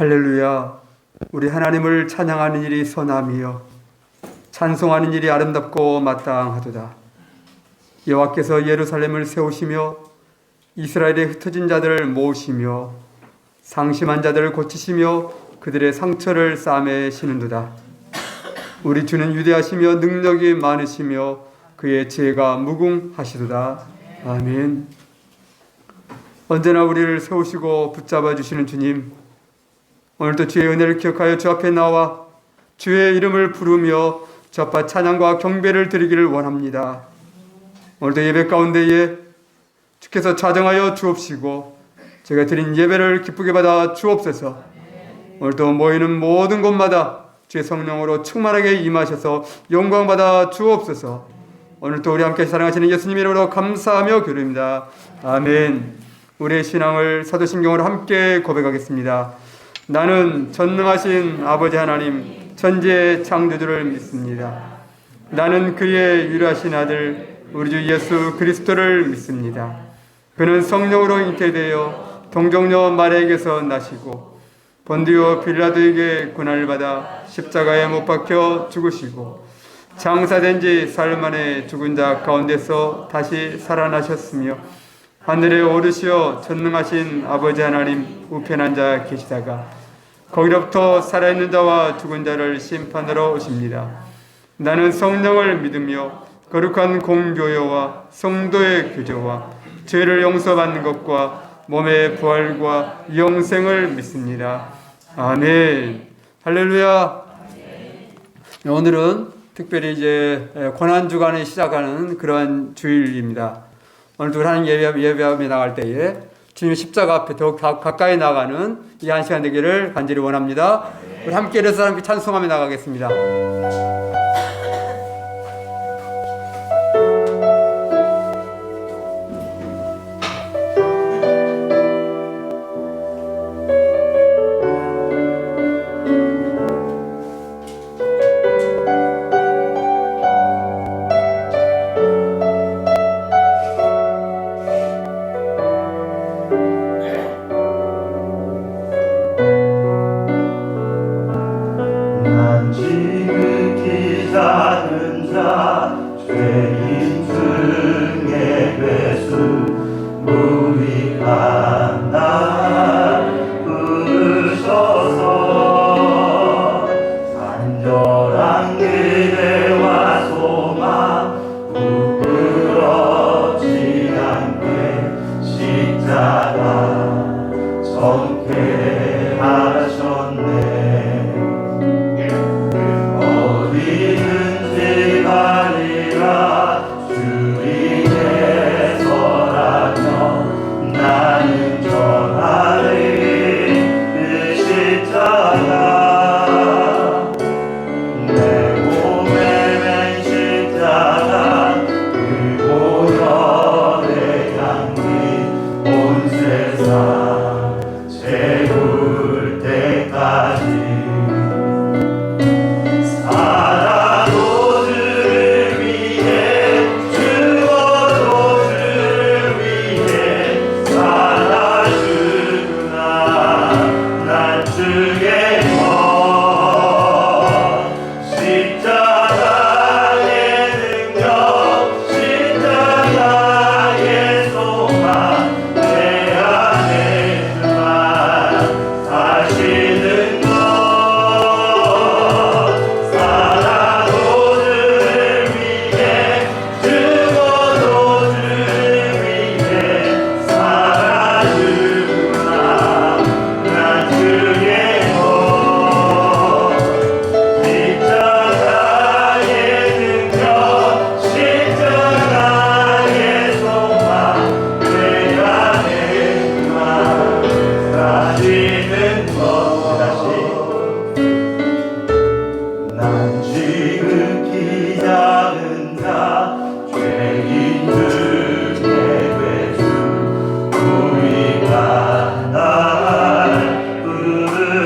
할렐루야. 우리 하나님을 찬양하는 일이 선함이요 찬송하는 일이 아름답고 마땅하도다. 여호와께서 예루살렘을 세우시며 이스라엘의 흩어진 자들을 모으시며 상심한 자들을 고치시며 그들의 상처를 싸매시는도다. 우리 주는 위대하시며 능력이 많으시며 그의 지혜가 무궁하시도다. 아멘. 언제나 우리를 세우시고 붙잡아 주시는 주님, 오늘도 주의 은혜를 기억하여 주 앞에 나와 주의 이름을 부르며 주 앞에 찬양과 경배를 드리기를 원합니다. 오늘도 예배 가운데에 주께서 자정하여 주옵시고 제가 드린 예배를 기쁘게 받아 주옵소서. 오늘도 모이는 모든 곳마다 주의 성령으로 충만하게 임하셔서 영광 받아 주옵소서. 오늘도 우리 함께 사랑하시는 예수님 이름으로 감사하며 기도합니다. 아멘. 우리의 신앙을 사도신경으로 함께 고백하겠습니다. 나는 전능하신 아버지 하나님 천지의 창조주를 믿습니다. 나는 그의 유일하신 아들 우리 주 예수 그리스도를 믿습니다. 그는 성령으로 잉태되어 동정녀 마리아에게서 나시고 본디오 빌라도에게 고난을 받아 십자가에 못 박혀 죽으시고 장사된 지 사흘 만에 죽은 자 가운데서 다시 살아나셨으며 하늘에 오르시어 전능하신 아버지 하나님 우편 앉아 계시다가 거기로부터 살아있는 자와 죽은 자를 심판하러 오십니다. 나는 성령을 믿으며 거룩한 공교회와 성도의 교제와 죄를 용서받는 것과 몸의 부활과 영생을 믿습니다. 아멘. 할렐루야. 오늘은 특별히 이제 고난주간에 시작하는 그러한 주일입니다. 오늘도 하나님 예배하며 나갈 때에 주님의 십자가 앞에 더욱 가까이 나가는 이 한 시간 되기를 간절히 원합니다. 우리 함께 일어서 함께 찬송하며 나가겠습니다.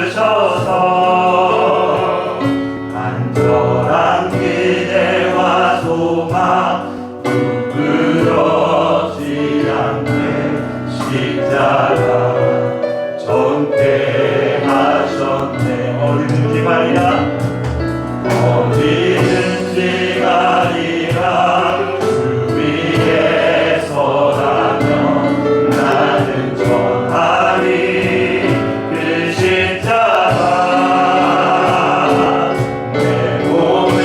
부르셔서 안전 널한 기대와 소망 부끄럽지 않게 십자가 전폐하셨네. 어디든지 가리라 어디든지 가리라 주 위에 서라면 나는 전하리 그 십자가 내 몸에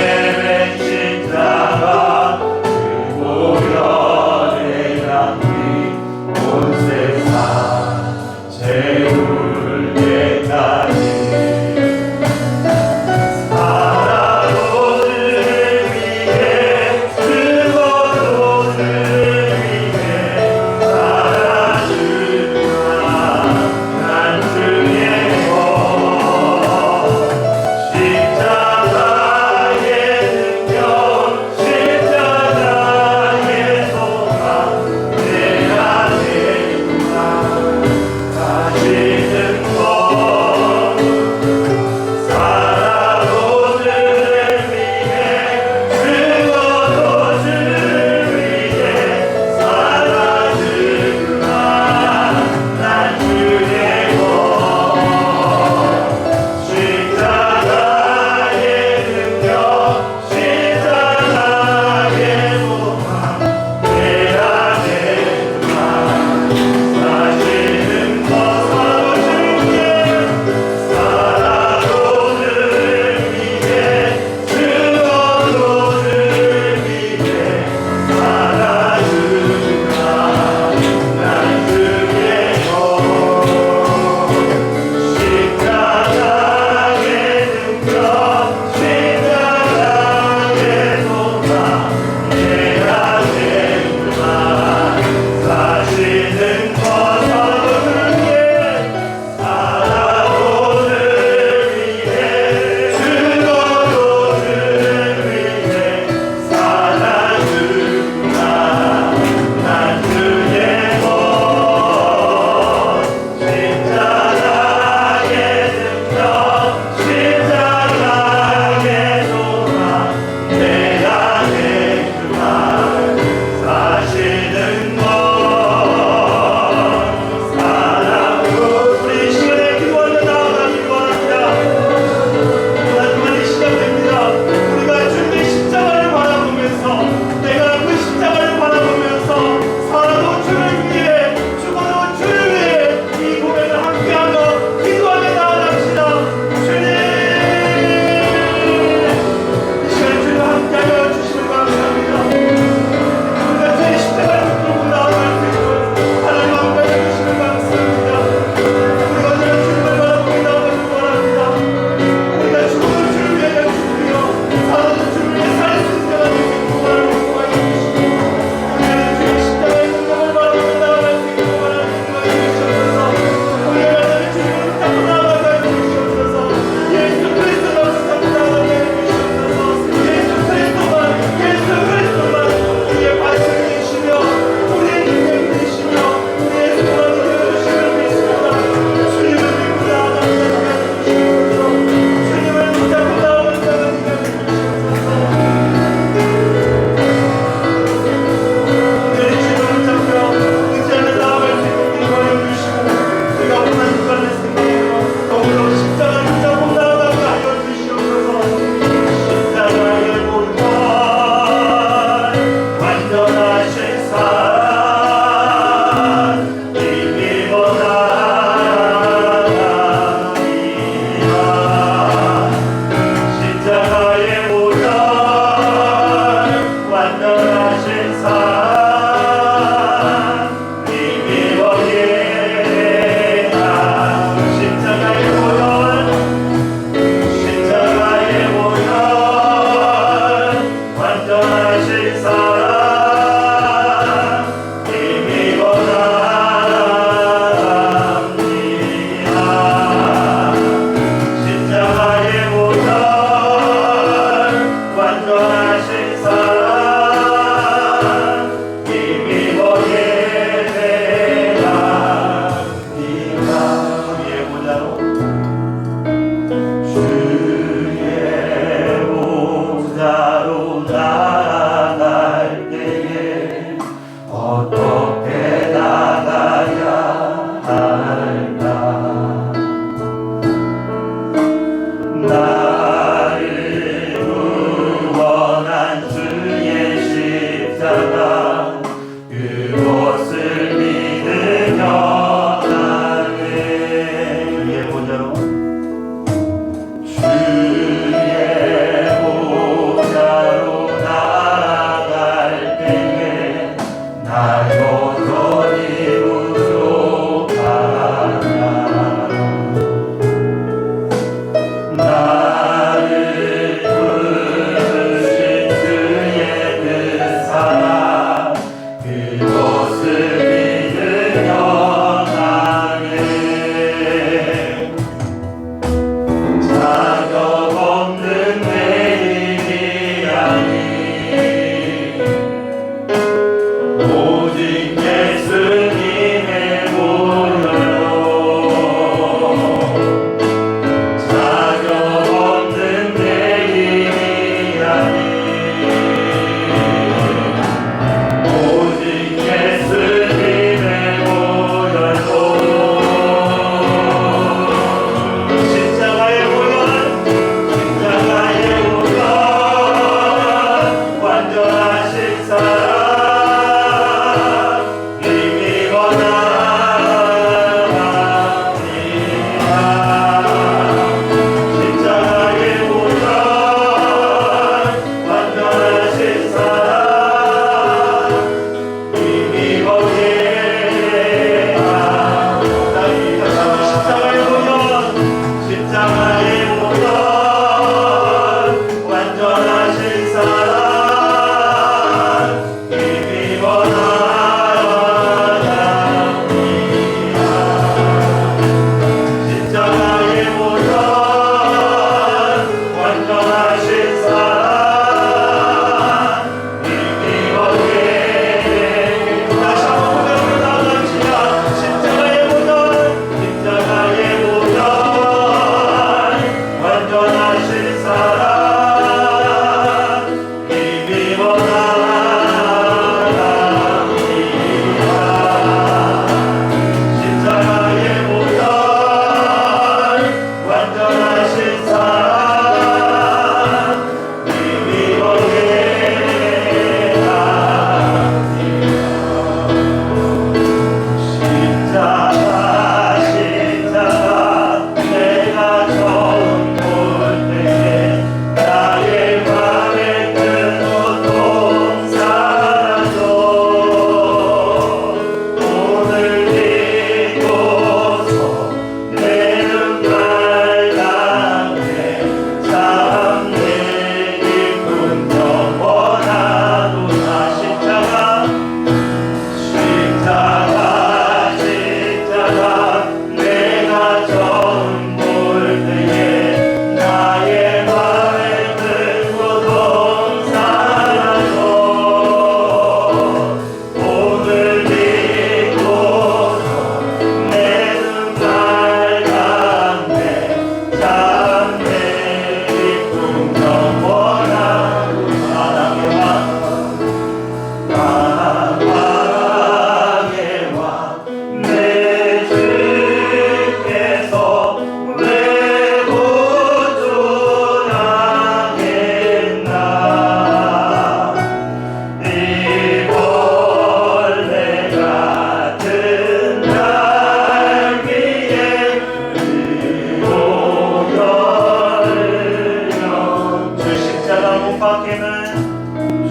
여호와께는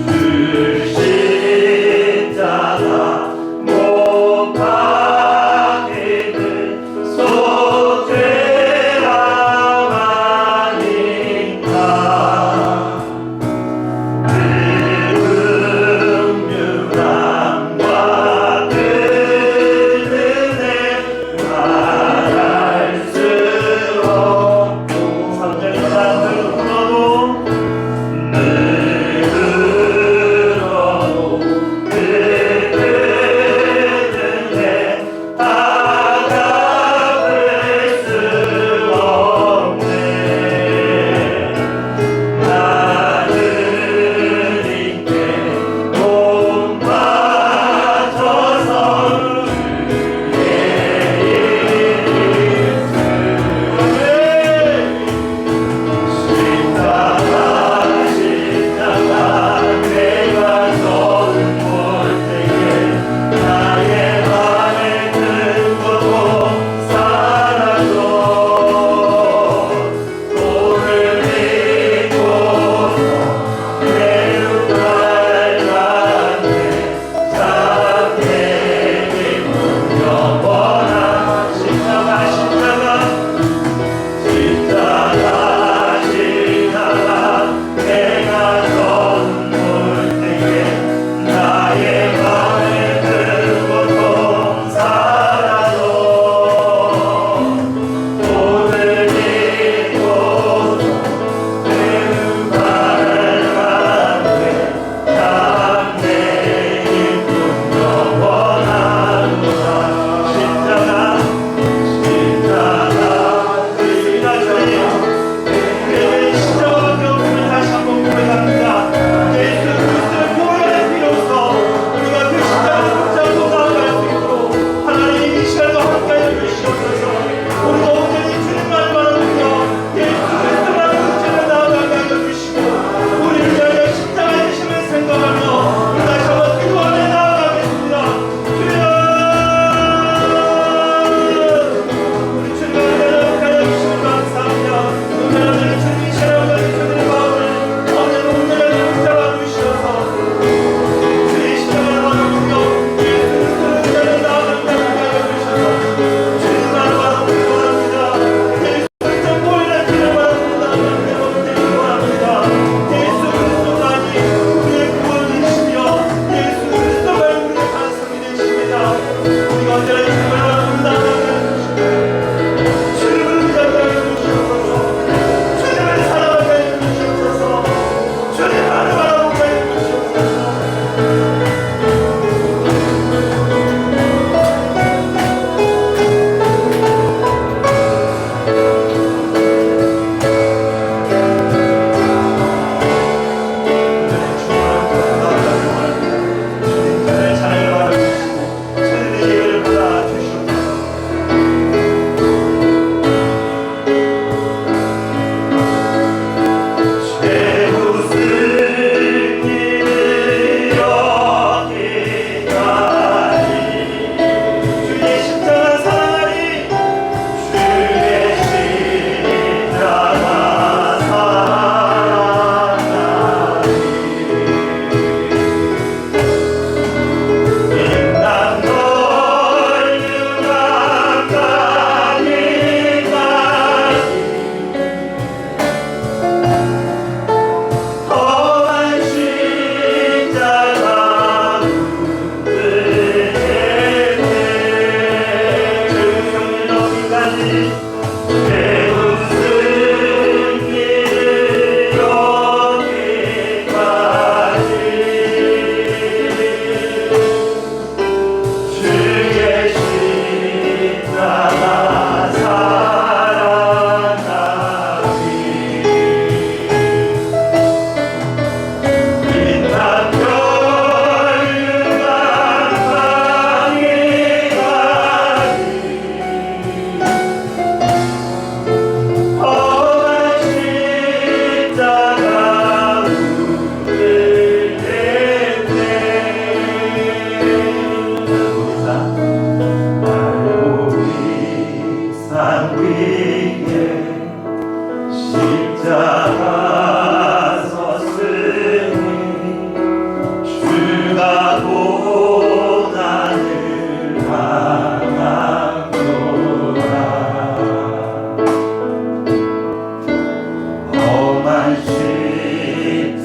주 십자가 못 박히는 소죄라마니까 그 긍휼함과 그 은혜 말할 수 없고 삼절입니다. 늘 울어도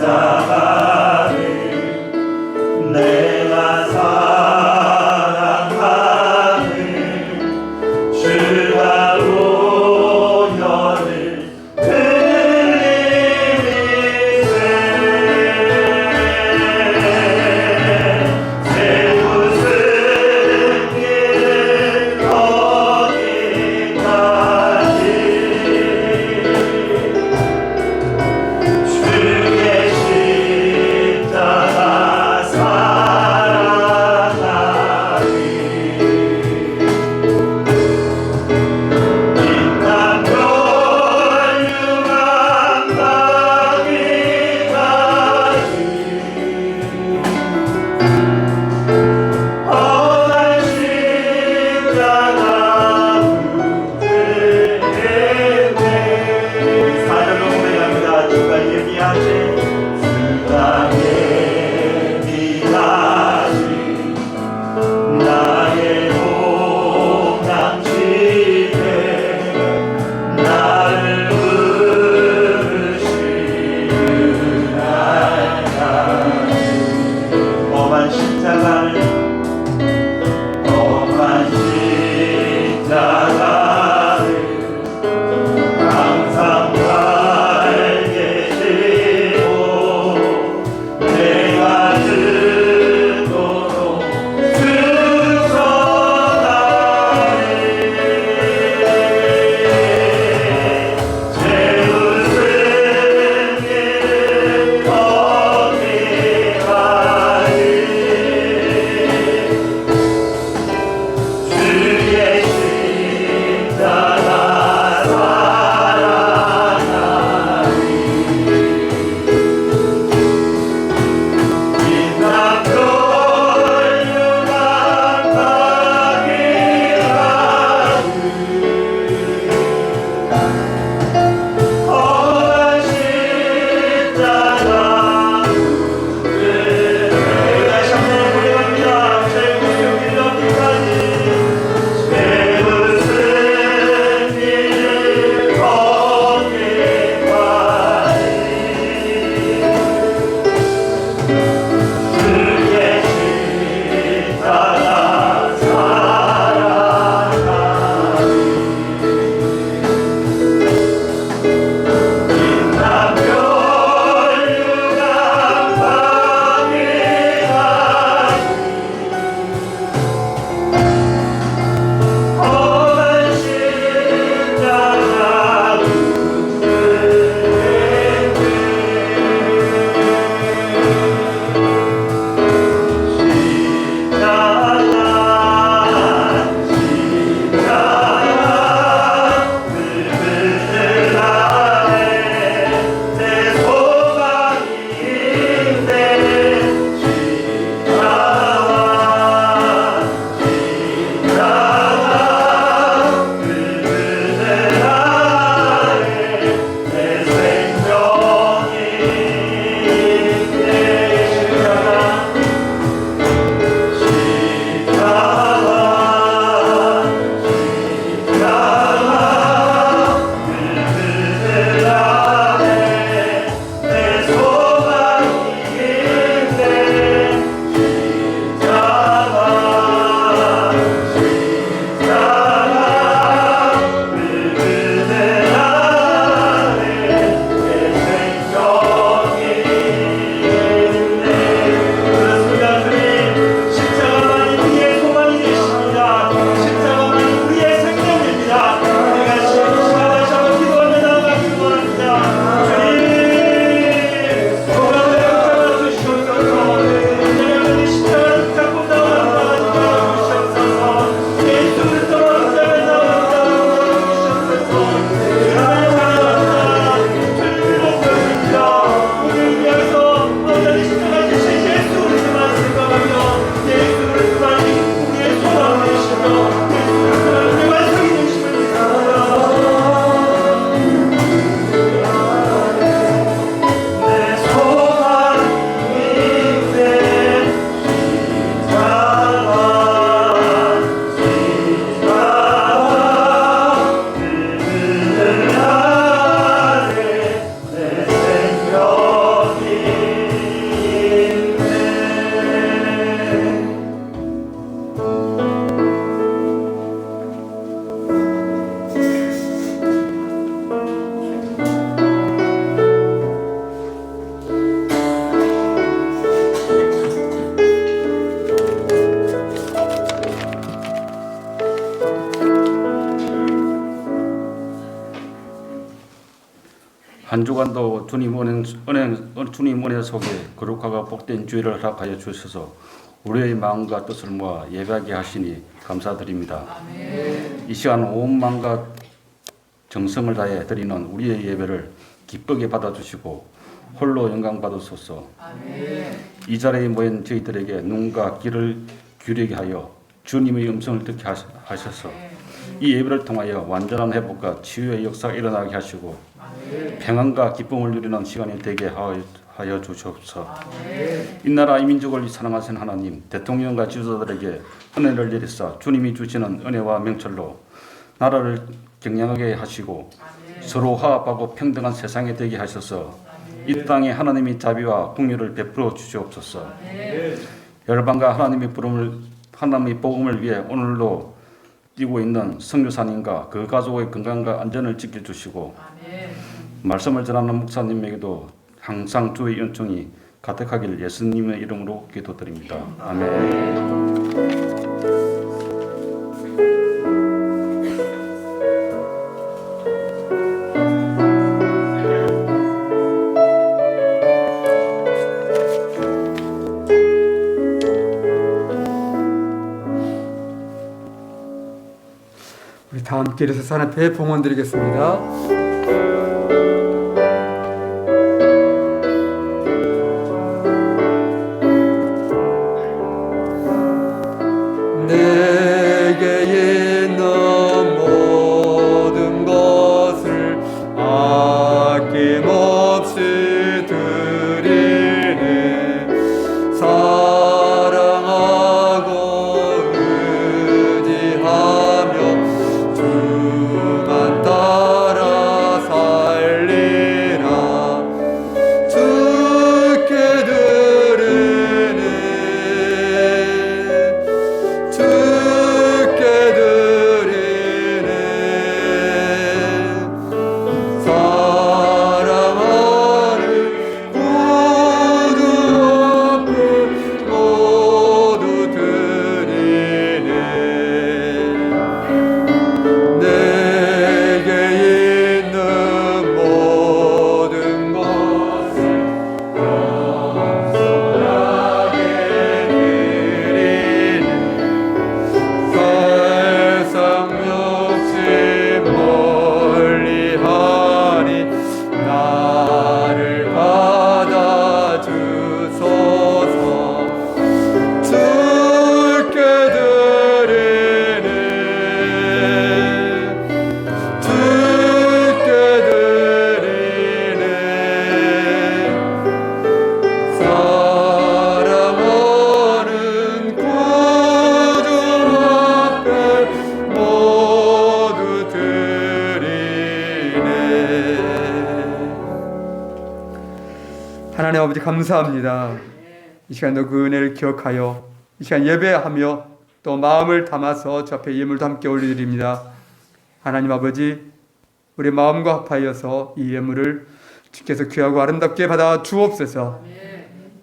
십자가를 내가 사랑하는 주가 오년을 흘리세 새 무슨 길 어디까지 주의 한 주간도 주님 은혜 속에 거룩하고 복된 주일을 허락하여 주셔서 우리의 마음과 뜻을 모아 예배하게 하시니 감사드립니다. 아멘. 이 시간 온 마음과 정성을 다해 드리는 우리의 예배를 기쁘게 받아주시고 홀로 영광 받으소서. 아멘. 이 자리에 모인 저희들에게 눈과 귀를 기울이게 하여 주님의 음성을 듣게 하셔서 이 예배를 통하여 완전한 회복과 치유의 역사가 일어나게 하시고 평안과 기쁨을 누리는 시간이 되게 하여 주시옵소서. 이 나라 이 민족을 사랑하신 하나님, 대통령과 지도자들에게 은혜를 내리사 주님이 주시는 은혜와 명철로 나라를 경영하게 하시고 서로 화합하고 평등한 세상이 되게 하셔서 이 땅에 하나님의 자비와 긍휼을 베풀어 주시옵소서. 열방과 하나님의 복음을 위해 오늘도 뛰고 있는 선교사님과 그 가족의 건강과 안전을 지켜주시고 말씀을 전하는 목사님에게도 항상 주의 은총이 가득하길 예수님의 이름으로 기도드립니다. 아멘. 우리 다 함께 일어서서 하나님 앞에 봉헌 드리겠습니다. 내게 있는 모든 것을 아낌없이 드리네. 사랑하고 의지하며 주만 따라 살리라. 주께 드리네. 주께 드리네. 사랑하는 구주 앞에 모두 드리네. 내게 있는 모든 것을 겸손하게 드리네. 세상 욕심 멀리하니 나를 받아주소서. 주께 드리네. 주께 드리네. 사랑하는 구주 앞에 모두 드리네. 하나님 아버지 감사합니다. 이 시간도 그 은혜를 기억하여 이 시간 예배하며 또 마음을 담아서 주 앞에 예물도 함께 올려드립니다. 하나님 아버지, 우리 마음과 합하여서 이 예물을 주께서 귀하고 아름답게 받아 주옵소서.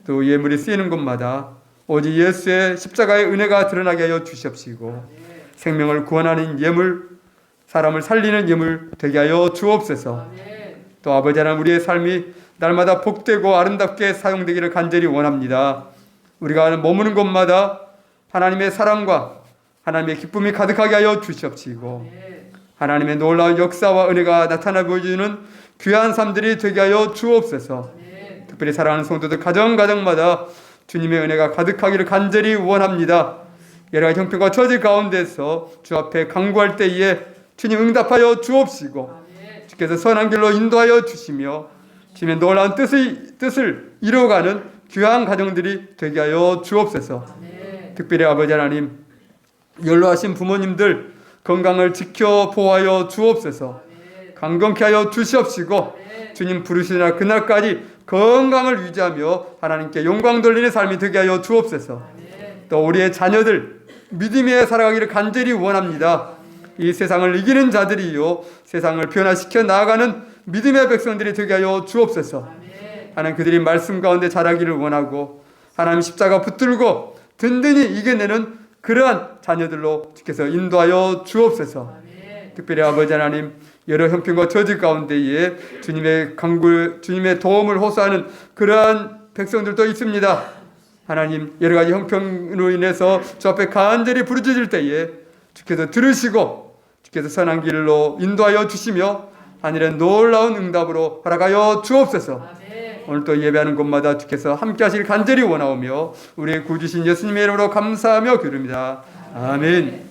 또 예물이 쓰이는 곳마다 오직 예수의 십자가의 은혜가 드러나게 하여 주시옵시고 생명을 구원하는 예물, 사람을 살리는 예물 되게 하여 주옵소서. 또 아버지 하나님, 우리의 삶이 날마다 복되고 아름답게 사용되기를 간절히 원합니다. 우리가 머무는 곳마다 하나님의 사랑과 하나님의 기쁨이 가득하게 하여 주시옵시고 하나님의 놀라운 역사와 은혜가 나타나 보여주는 귀한 삶들이 되게 하여 주옵소서. 특별히 사랑하는 성도들 가정마다 주님의 은혜가 가득하기를 간절히 원합니다. 여러 가지 형편과 처지 가운데서 주 앞에 간구할 때에 주님 응답하여 주옵시고 주께서 선한 길로 인도하여 주시며 주님의 놀라운 뜻을 이루어가는 귀한 가정들이 되게 하여 주옵소서. 특별히 아버지 하나님, 연로하신 부모님들 건강을 지켜 보호하여 주옵소서. 강건케 하여 주시옵시고 주님 부르시나 그날까지 건강을 유지하며 하나님께 영광 돌리는 삶이 되게 하여 주옵소서. 또 우리의 자녀들 믿음에 살아가기를 간절히 원합니다. 이 세상을 이기는 자들이요 세상을 변화시켜 나아가는 믿음의 백성들이 되게 하여 주옵소서. 하나님, 그들이 말씀 가운데 자라기를 원하고 하나님 십자가 붙들고 든든히 이겨내는 그러한 자녀들로 주께서 인도하여 주옵소서. 특별히 아버지 하나님, 여러 형편과 저지 가운데에 주님의 강구, 주님의 도움을 호소하는 그러한 백성들도 있습니다. 하나님, 여러 가지 형편으로 인해서 주 앞에 간절히 부르짖을 때에 주께서 들으시고 주께서 선한 길로 인도하여 주시며 하늘의 놀라운 응답으로 허락하여 주옵소서. 오늘 또 예배하는 곳마다 주께서 함께 하실 간절히 원하오며 우리의 구주신 예수님의 이름으로 감사하며 기도합니다. 아멘.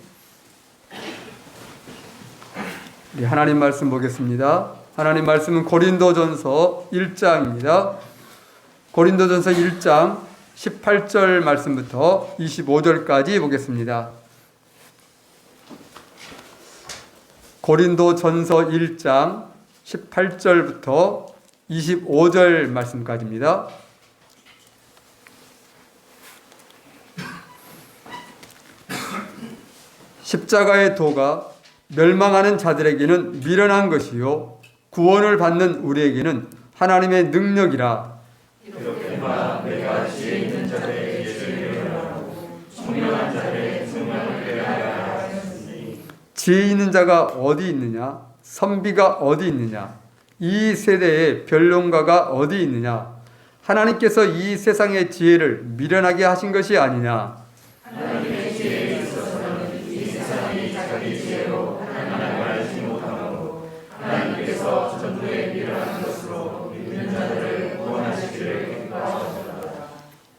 우리 하나님 말씀 보겠습니다. 하나님 말씀은 고린도전서 1장입니다. 고린도전서 1장 18절 말씀부터 25절까지 보겠습니다. 고린도전서 1장 18절부터 25절 말씀까지입니다. 십자가의 도가 멸망하는 자들에게는 미련한 것이요 구원을 받는 우리에게는 하나님의 능력이라. 이렇게나 내가 지혜 있는 자들에게 지혜를 하고 총명한 자들에게 총명을 빼앗아야 하였으니 지혜 있는 자가 어디 있느냐? 선비가 어디 있느냐? 이 세대의 변론가가 어디 있느냐? 하나님께서 이 세상의 지혜를 미련하게 하신 것이 아니냐? 하나님의 지혜에 있어서는 이 세상이 자기 지혜로 하나님을 알지 못하고 하나님께서 전부에 미련한 것으로 믿는 자들을 구원하시기를 기뻐하셨다.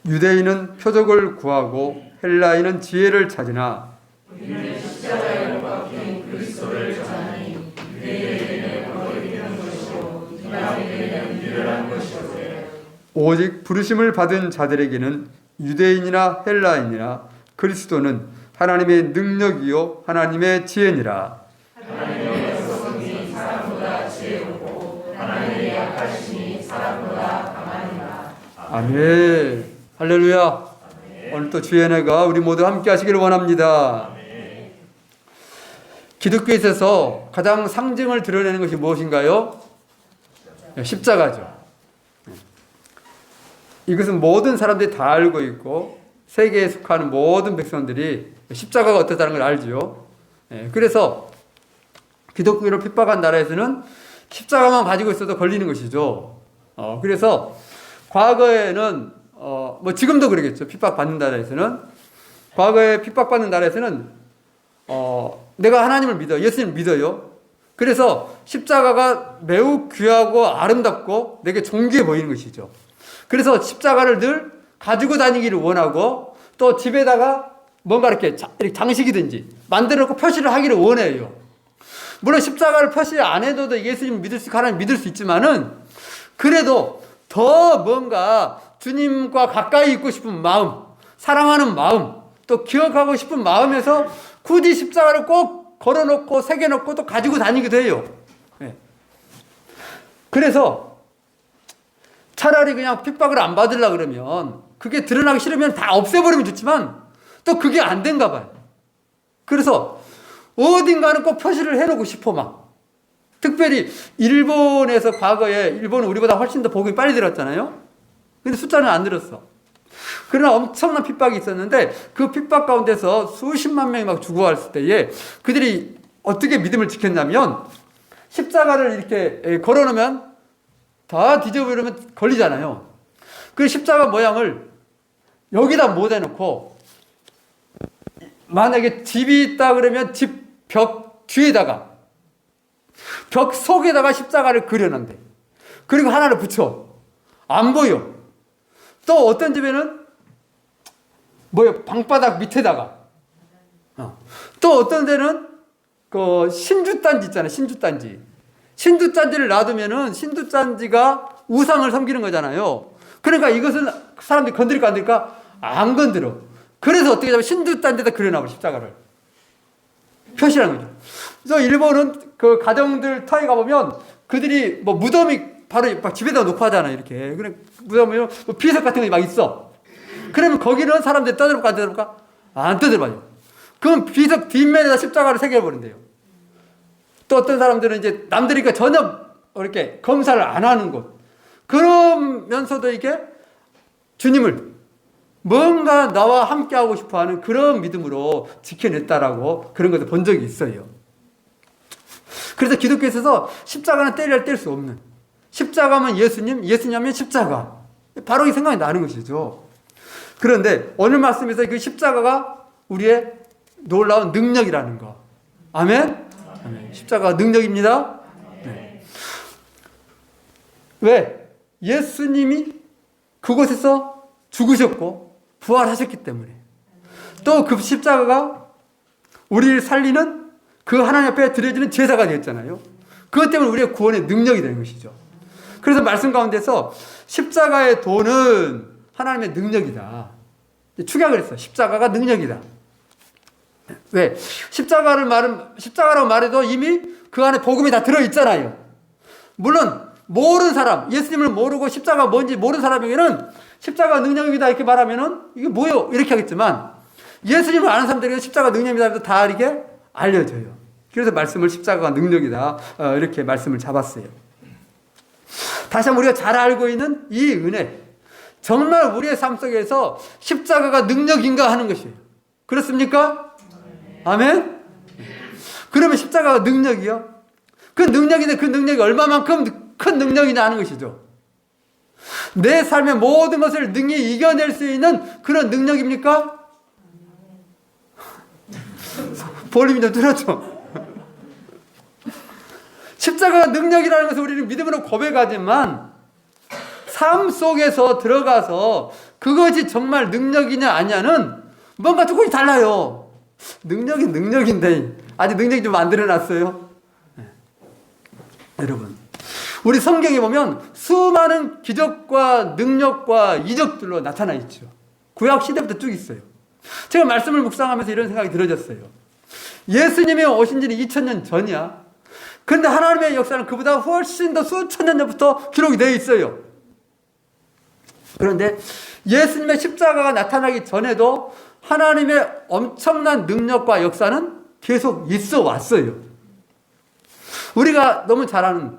유대인은 표적을 구하고 헬라인은 지혜를 찾으나 우리는 십자가에 못 박힌 그리스도를 전하니 유대인에게는 거리는 것이요 이방인에게는 미련한 것이오되 오직 부르심을 받은 자들에게는 유대인이나 헬라인이나 그리스도는 하나님의 능력이요 하나님의 지혜니라. 하나님의 약속이 사람보다 지혜롭고 하나님의 약하심이 사람보다 강하니라. 아멘. 할렐루야. 오늘 또 주의 은혜가 우리 모두 함께 하시기를 원합니다. 기독교에 있어서 가장 상징을 드러내는 것이 무엇인가요? 십자가죠. 이것은 모든 사람들이 다 알고 있고 세계에 속하는 모든 백성들이 십자가가 어떻다는 걸 알죠. 그래서 기독교를 핍박한 나라에서는 십자가만 가지고 있어도 걸리는 것이죠. 그래서 과거에는 뭐 지금도 그러겠죠. 핍박받는 나라에서는 과거에 핍박받는 나라에서는 내가 하나님을 믿어, 예수님을 믿어요. 그래서 십자가가 매우 귀하고 아름답고 내게 존귀해 보이는 것이죠. 그래서 십자가를 늘 가지고 다니기를 원하고 또 집에다가 뭔가 이렇게 장식이든지 만들어 놓고 표시를 하기를 원해요. 물론 십자가를 표시 안 해도 예수님 믿을 수, 하나님 믿을 수 있지만은 그래도 더 뭔가 주님과 가까이 있고 싶은 마음, 사랑하는 마음, 또 기억하고 싶은 마음에서 굳이 십자가를 꼭 걸어놓고 새겨놓고 또 가지고 다니기도 해요. 그래서 차라리 그냥 핍박을 안 받으려고 그러면 그게 드러나기 싫으면 다 없애버리면 좋지만 또 그게 안 된가 봐요. 그래서 어딘가는 꼭 표시를 해놓고 싶어 막. 특별히 일본에서 과거에 일본은 우리보다 훨씬 더 복음이 빨리 들었잖아요. 근데 숫자는 안 늘었어. 그러나 엄청난 핍박이 있었는데 그 핍박 가운데서 수십만 명이 막 죽어갔을 때에 그들이 어떻게 믿음을 지켰냐면 십자가를 이렇게 걸어놓으면 다 뒤져버리면 걸리잖아요. 그 십자가 모양을 여기다 못 해놓고 만약에 집이 있다 그러면 집 벽 뒤에다가 벽 속에다가 십자가를 그려놓는데 그리고 하나를 붙여. 안 보여. 또 어떤 집에는 방바닥 밑에다가 또 어떤 데는 그 신주단지 있잖아요. 신주단지를 놔두면은 신주단지가 우상을 섬기는 거잖아요. 그러니까 이것은 사람들이 건드릴까 안 건드릴까? 안 건드려. 그래서 어떻게 하면 신주단지에다 그려놔버려 십자가를. 표시라는 거죠. 그래서 일본은 그 가정들 터에 가보면 그들이 뭐 무덤이 바로 막 집에다 놓고 하잖아요. 이렇게. 그래 무덤에 비석 같은 게 막 있어. 그러면 거기는 사람들이 떠들어볼까 안 떠들어볼까? 안 떠들어봐요. 그럼 비석 뒷면에다 십자가를 새겨버린대요. 또 어떤 사람들은 이제 남들이니까 전혀 이렇게 검사를 안 하는 곳. 그러면서도 이게 주님을 뭔가 나와 함께하고 싶어하는 그런 믿음으로 지켜냈다라고 그런 것을 본 적이 있어요. 그래서 기독교에서 십자가는 때려야 뗄 수 없는, 십자가면 예수님, 예수님하면 십자가, 바로 이 생각이 나는 것이죠. 그런데 오늘 말씀에서 그 십자가가 우리의 놀라운 능력이라는 거. 아멘? 아멘. 십자가가 능력입니다. 네. 왜? 예수님이 그곳에서 죽으셨고 부활하셨기 때문에, 또 그 십자가가 우리를 살리는 그 하나님 앞에 드려지는 제사가 되었잖아요. 그것 때문에 우리의 구원의 능력이 되는 것이죠. 그래서 말씀 가운데서 십자가의 도는 하나님의 능력이다. 축약을 했어요. 십자가가 능력이다. 왜? 십자가라고 말해도 이미 그 안에 복음이 다 들어있잖아요. 물론 모르는 사람, 예수님을 모르고 십자가 뭔지 모르는 사람에게는 십자가 능력이다 이렇게 말하면은 이게 뭐요? 이렇게 하겠지만, 예수님을 아는 사람들에게 십자가 능력이다 다 이렇게 알려져요. 그래서 말씀을 십자가가 능력이다 이렇게 말씀을 잡았어요. 다시 한번 우리가 잘 알고 있는 이 은혜, 정말 우리의 삶 속에서 십자가가 능력인가 하는 것이에요. 그렇습니까? 아멘? 그러면 십자가가 능력이요? 그 능력인데 그 능력이 얼마만큼 큰 능력이냐 하는 것이죠. 내 삶의 모든 것을 능히 이겨낼 수 있는 그런 능력입니까? 볼륨이 좀 줄었죠? 십자가가 능력이라는 것을 우리는 믿음으로 고백하지만 삶 속에서 들어가서 그것이 정말 능력이냐 아니냐는 뭔가 조금씩 달라요. 능력이 능력인데 아직 능력이 좀 안 드러났어요. 네. 여러분, 우리 성경에 보면 수많은 기적과 능력과 이적들로 나타나 있죠. 구약 시대부터 쭉 있어요. 제가 말씀을 묵상하면서 이런 생각이 들어졌어요. 예수님이 오신 지는 2000년 전이야. 그런데 하나님의 역사는 그보다 훨씬 더 수천 년 전부터 기록이 되어 있어요. 그런데 예수님의 십자가가 나타나기 전에도 하나님의 엄청난 능력과 역사는 계속 있어 왔어요. 우리가 너무 잘 아는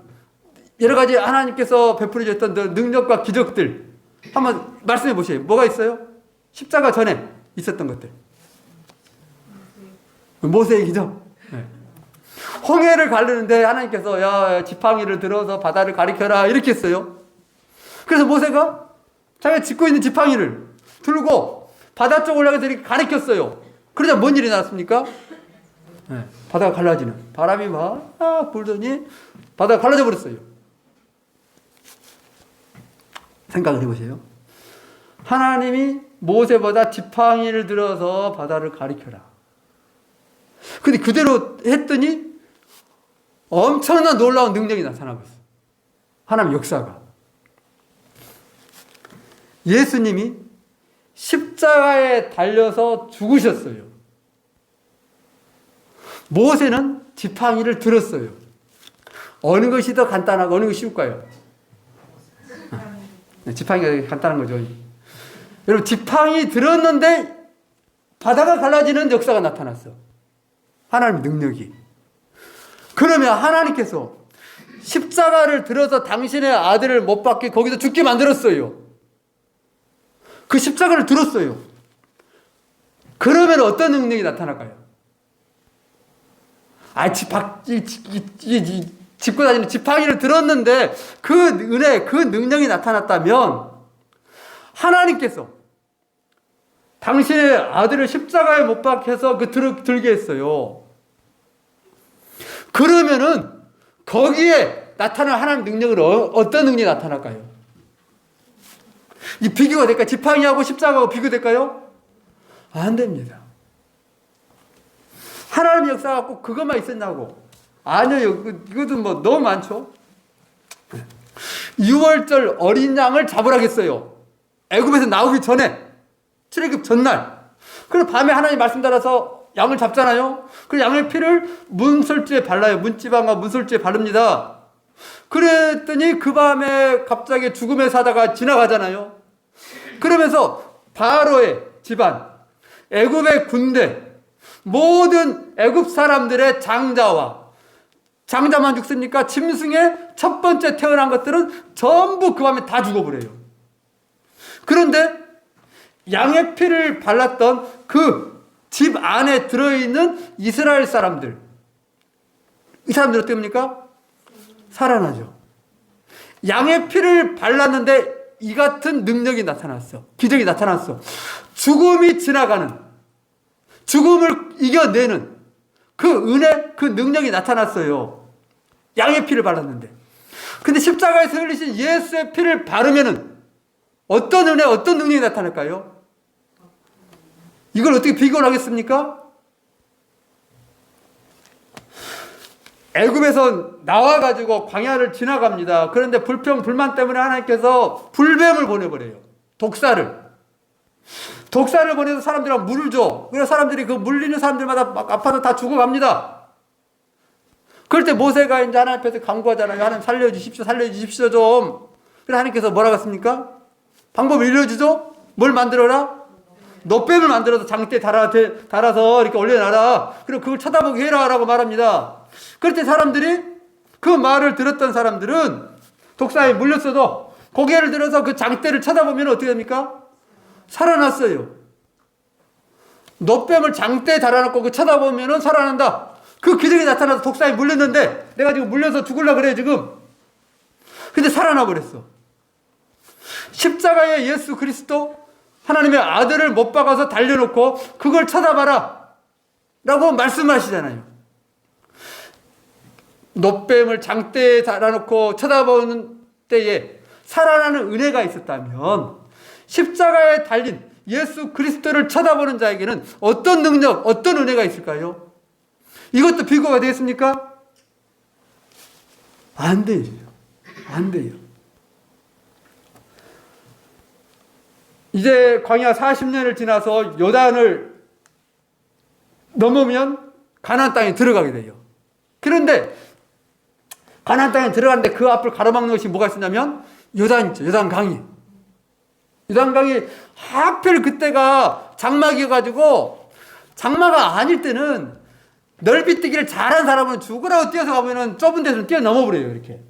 여러 가지 하나님께서 베풀어 주셨던 능력과 기적들 한번 말씀해 보세요. 뭐가 있어요? 십자가 전에 있었던 것들. 모세기죠. 네. 홍해를 가르는데 하나님께서 야 지팡이를 들어서 바다를 가리켜라 이렇게 했어요. 그래서 모세가 자기가 짚고 있는 지팡이를 들고 바다 쪽 올라가서 이렇게 가리켰어요. 그러자 뭔 일이 났습니까? 네. 바다가 갈라지는, 바람이 막 불더니 바다가 갈라져 버렸어요. 생각을 해보세요. 하나님이 모세보다 지팡이를 들어서 바다를 가리켜라. 근데 그대로 했더니 엄청난 놀라운 능력이 나타나고 있어요. 하나님의 역사가. 예수님이 십자가에 달려서 죽으셨어요. 모세는 지팡이를 들었어요. 어느 것이 더 간단하고 어느 것이 쉬울까요? 지팡이가 간단한 거죠. 여러분, 지팡이 들었는데 바다가 갈라지는 역사가 나타났어. 하나님의 능력이. 그러면 하나님께서 십자가를 들어서 당신의 아들을 못 박게 거기서 죽게 만들었어요. 그 십자가를 들었어요. 그러면 어떤 능력이 나타날까요? 짚고 다니는 지팡이를 들었는데 그 은혜, 그 능력이 나타났다면 하나님께서 당신의 아들을 십자가에 못 박혀서 들게 했어요. 그러면은 거기에 나타날 하나님 능력은 어떤 능력이 나타날까요? 이 비교가 될까요? 지팡이하고 십자가하고 비교될까요? 안 됩니다. 하나님의 역사가 꼭 그것만 있었냐고. 아니요. 이것도 뭐 너무 많죠. 6월절 어린 양을 잡으라겠어요. 애굽에서 나오기 전에, 출애굽 전날. 그래서 밤에 하나님 말씀 따라서 양을 잡잖아요. 그 양의 피를 문설주에 발라요. 문지방과 문설주에 바릅니다. 그랬더니 그 밤에 갑자기 죽음의 사자가 지나가잖아요. 그러면서 바로의 집안, 애굽의 군대, 모든 애굽 사람들의 장자만 죽습니까? 짐승의 첫 번째 태어난 것들은 전부 그 밤에 다 죽어버려요. 그런데 양의 피를 발랐던 그 집 안에 들어있는 이스라엘 사람들의 이 사람들 어떻게 합니까? 살아나죠. 양의 피를 발랐는데 이 같은 능력이 나타났어. 기적이 나타났어. 죽음이 지나가는, 죽음을 이겨내는 그 은혜, 그 능력이 나타났어요. 양의 피를 발랐는데. 근데 십자가에서 흘리신 예수의 피를 바르면은 어떤 은혜, 어떤 능력이 나타날까요? 이걸 어떻게 비교를 하겠습니까? 애굽에서 나와가지고 광야를 지나갑니다. 그런데 불평, 불만 때문에 하나님께서 불뱀을 보내버려요. 독사를 보내서 사람들한테 물을 줘. 그래서 사람들이 그 물리는 사람들마다 막 아파서 다 죽어갑니다. 그럴 때 모세가 이제 하나님 앞에서 간구하잖아요. 하나님 살려주십시오 좀. 그래서 하나님께서 뭐라고 했습니까? 방법을 알려주죠? 뭘 만들어라? 놋뱀을 만들어서 장대에 달아서 이렇게 올려놔라. 그리고 그걸 쳐다보게 해라 라고 말합니다. 그럴 때 사람들이, 그 말을 들었던 사람들은 독사에 물렸어도 고개를 들어서 그 장대를 쳐다보면 어떻게 됩니까? 살아났어요. 놋뱀을 장대에 달아놓고 그 쳐다보면 살아난다. 그 기적이 나타나서 독사에 물렸는데 내가 지금 물려서 죽으려고 그래 지금. 근데 살아나 버렸어. 십자가의 예수 그리스도, 하나님의 아들을 못 박아서 달려놓고 그걸 쳐다봐라 라고 말씀하시잖아요. 놋뱀을 장대에 달아놓고 쳐다보는 때에 살아나는 은혜가 있었다면 십자가에 달린 예수 그리스도를 쳐다보는 자에게는 어떤 능력, 어떤 은혜가 있을까요? 이것도 비교가 되겠습니까? 안 돼요. 안 돼요. 이제 광야 40년을 지나서 요단을 넘으면 가나안 땅에 들어가게 돼요. 그런데 가나안 땅에 들어가는데 그 앞을 가로막는 것이 뭐가 있었냐면 요단 있죠. 요단강이. 요단강이 하필 그때가 장막이어가지고, 장마가 아닐 때는 넓이뛰기를 잘한 사람은 죽으라고 뛰어서 가면은 좁은 데서는 뛰어넘어 버려요. 이렇게.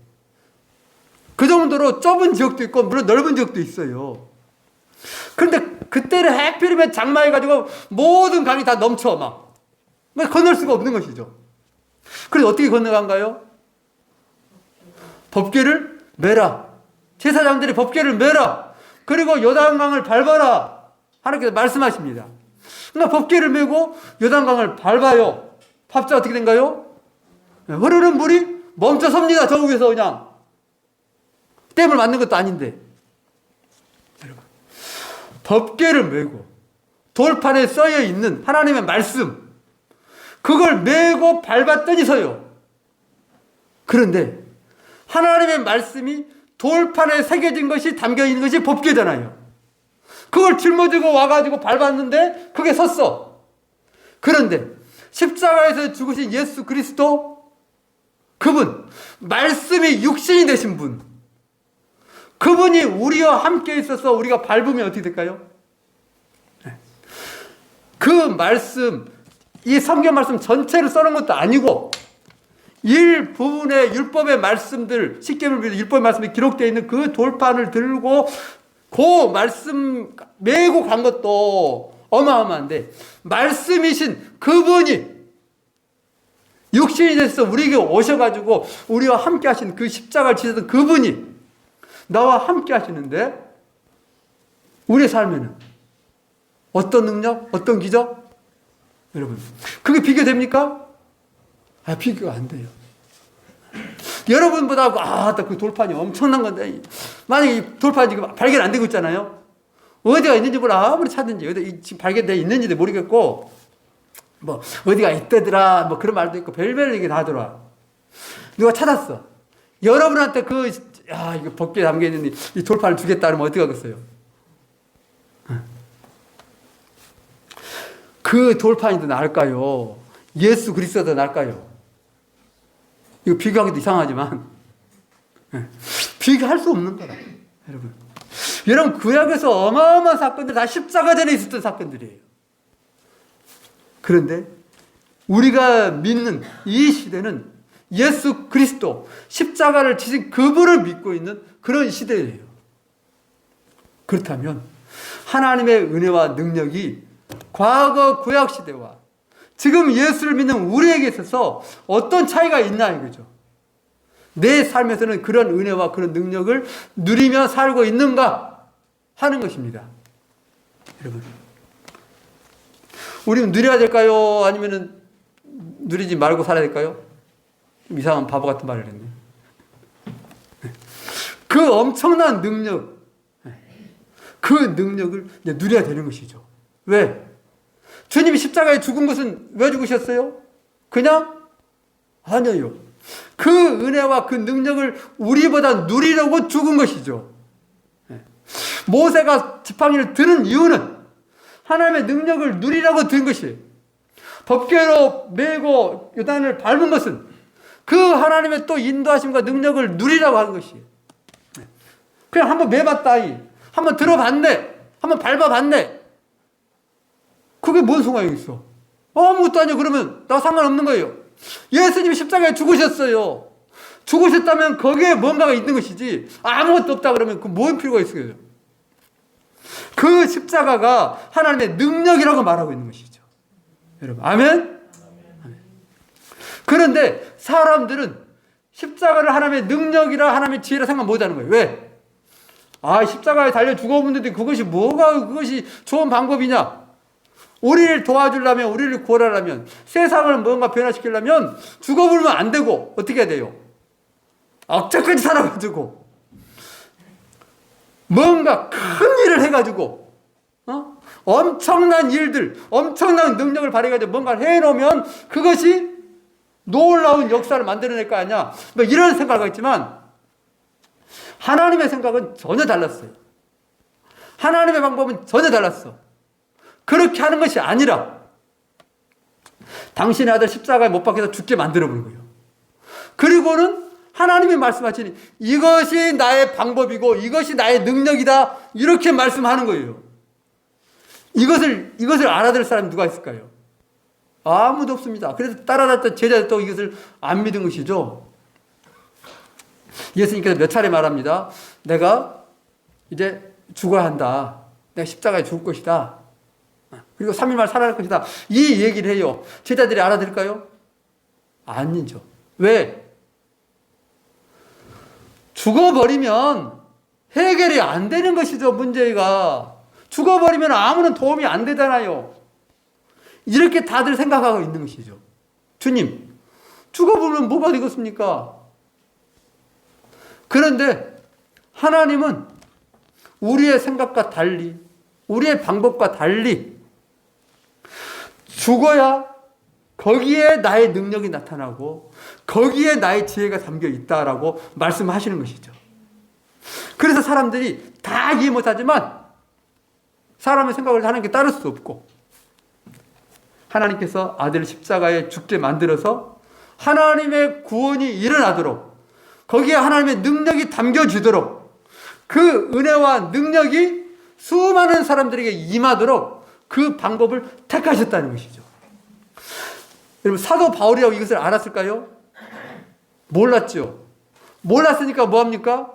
그 정도로 좁은 지역도 있고 물론 넓은 지역도 있어요. 그런데 그때는 하필이면 장마해가지고 모든 강이 다 넘쳐 막 건널 수가 없는 것이죠. 그래서 어떻게 건너간가요? 법궤를 메라. 제사장들이 법궤를 메라. 그리고 요단강을 밟아라. 하나님께서 말씀하십니다. 그러니까 법궤를 메고 요단강을 밟아요. 밟자 어떻게 된가요? 흐르는 물이 멈춰 섭니다. 저 위에서 그냥. 댐을 만든 것도 아닌데. 법궤를 메고 돌판에 써여 있는 하나님의 말씀, 그걸 메고 밟았더니서요. 그런데 하나님의 말씀이 돌판에 새겨진 것이 담겨 있는 것이 법궤잖아요. 그걸 짊어지고 와가지고 밟았는데 그게 섰어. 그런데 십자가에서 죽으신 예수 그리스도, 그분, 말씀이 육신이 되신 분, 그분이 우리와 함께 있어서 우리가 밟으면 어떻게 될까요? 그 말씀, 이 성경 말씀 전체를 써놓은 것도 아니고 일부분의 율법의 말씀들, 십계명을 비롯해 율법의 말씀이 기록되어 있는 그 돌판을 들고 그 말씀 메고 간 것도 어마어마한데, 말씀이신 그분이 육신이 돼서 우리에게 오셔가지고 우리와 함께 하신 그 십자가를 지셨던 그분이 나와 함께 하시는데 우리의 삶에는 어떤 능력, 어떤 기적? 여러분, 그게 비교됩니까? 비교가 안 돼요. 여러분보다 그 돌판이 엄청난 건데, 만약에 이 돌판이 지금 발견 안 되고 있잖아요. 어디가 있는지 몰라. 아무리 찾든지 어디 지금 발견되어 있는지도 모르겠고, 뭐 어디가 있다더라, 뭐 그런 말도 있고 별별 얘기 다 하더라. 누가 찾았어. 여러분한테 이거 법궤에 담겨 있는 이 돌판을 주겠다 그러면 어떻게 하겠어요? 그 돌판이 더 나을까요? 예수 그리스도가 더 나을까요? 이거 비교하기도 이상하지만 비교할 수 없는 거다. 여러분 구약에서 어마어마한 사건들 다 십자가 전에 있었던 사건들이에요. 그런데 우리가 믿는 이 시대는 예수 그리스도, 십자가를 지신 그분을 믿고 있는 그런 시대예요. 그렇다면 하나님의 은혜와 능력이 과거 구약 시대와 지금 예수를 믿는 우리에게 있어서 어떤 차이가 있나 이거죠. 내 삶에서는 그런 은혜와 그런 능력을 누리며 살고 있는가 하는 것입니다. 여러분, 우리는 누려야 될까요? 아니면은 누리지 말고 살아야 될까요? 이상한 바보 같은 말을 했네. 그 엄청난 능력, 그 능력을 이제 누려야 되는 것이죠. 왜? 주님이 십자가에 죽은 것은 왜 죽으셨어요? 그냥? 아니에요. 그 은혜와 그 능력을 우리보다 누리려고 죽은 것이죠. 모세가 지팡이를 드는 이유는 하나님의 능력을 누리려고 든 것이에요. 법궤로 메고 요단을 밟은 것은 그 하나님의 또 인도하심과 능력을 누리라고 하는 것이에요. 그냥 한번 매봤다이, 한번 들어봤네, 한번 밟아봤네. 그게 뭔 소용이 있어? 아무것도 아니요. 그러면 나 상관없는 거예요. 예수님이 십자가에 죽으셨어요. 죽으셨다면 거기에 뭔가가 있는 것이지 아무것도 없다 그러면 그 뭔 필요가 있어요? 그 십자가가 하나님의 능력이라고 말하고 있는 것이죠. 여러분, 아멘? 그런데 사람들은 십자가를 하나님의 능력이라 하나님의 지혜라 생각 못하는 거예요. 왜? 십자가에 달려 죽어보는데 그것이 좋은 방법이냐? 우리를 도와주려면, 우리를 구원하려면, 세상을 뭔가 변화시키려면 죽어버리면 안 되고 어떻게 해야 돼요? 억제까지 살아가지고 뭔가 큰 일을 해가지고 엄청난 일들, 엄청난 능력을 발휘해가지고 뭔가를 해놓으면 그것이 놀라운 역사를 만들어낼 거 아니야. 뭐 이런 생각을 했지만 하나님의 생각은 전혀 달랐어요. 하나님의 방법은 전혀 달랐어. 그렇게 하는 것이 아니라 당신의 아들 십자가에 못 박혀서 죽게 만들어버린 거예요. 그리고는 하나님이 말씀하시니 이것이 나의 방법이고 이것이 나의 능력이다 이렇게 말씀하는 거예요. 이것을 알아들을 사람이 누가 있을까요? 아무도 없습니다. 그래서 따라다녔던 제자들도 이것을 안 믿은 것이죠. 예수님께서 몇 차례 말합니다. 내가 이제 죽어야 한다. 내가 십자가에 죽을 것이다. 그리고 3일만 살아날 것이다. 이 얘기를 해요. 제자들이 알아들을까요? 아니죠. 왜? 죽어버리면 해결이 안 되는 것이죠. 문제가. 죽어버리면 아무런 도움이 안 되잖아요. 이렇게 다들 생각하고 있는 것이죠. 주님, 죽어버리면 뭐가 되겠습니까? 그런데 하나님은 우리의 생각과 달리, 우리의 방법과 달리 죽어야 거기에 나의 능력이 나타나고 거기에 나의 지혜가 담겨 있다라고 말씀하시는 것이죠. 그래서 사람들이 다 이해 못하지만 사람의 생각을 하나님께 따를 수 없고 하나님께서 아들을 십자가에 죽게 만들어서 하나님의 구원이 일어나도록 거기에 하나님의 능력이 담겨지도록 그 은혜와 능력이 수많은 사람들에게 임하도록 그 방법을 택하셨다는 것이죠. 여러분, 사도 바울이라고 이것을 알았을까요? 몰랐죠. 몰랐으니까 뭐합니까?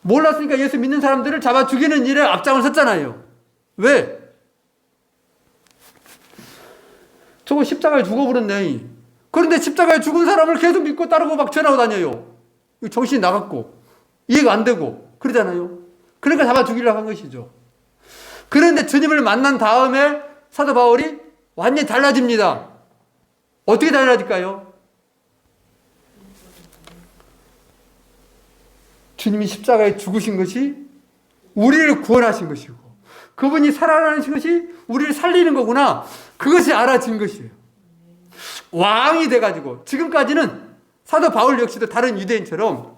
몰랐으니까 예수 믿는 사람들을 잡아 죽이는 일에 앞장을 섰잖아요. 왜? 저거 십자가에 죽어버렸네. 그런데 십자가에 죽은 사람을 계속 믿고 따르고 막 전하고 다녀요. 정신이 나갔고 이해가 안 되고 그러잖아요. 그러니까 잡아 죽이려고 한 것이죠. 그런데 주님을 만난 다음에 사도 바울이 완전히 달라집니다. 어떻게 달라질까요? 주님이 십자가에 죽으신 것이 우리를 구원하신 것이고 그분이 살아나신 것이 우리를 살리는 거구나. 그것이 알아진 것이에요. 왕이 돼가지고 지금까지는 사도 바울 역시도 다른 유대인처럼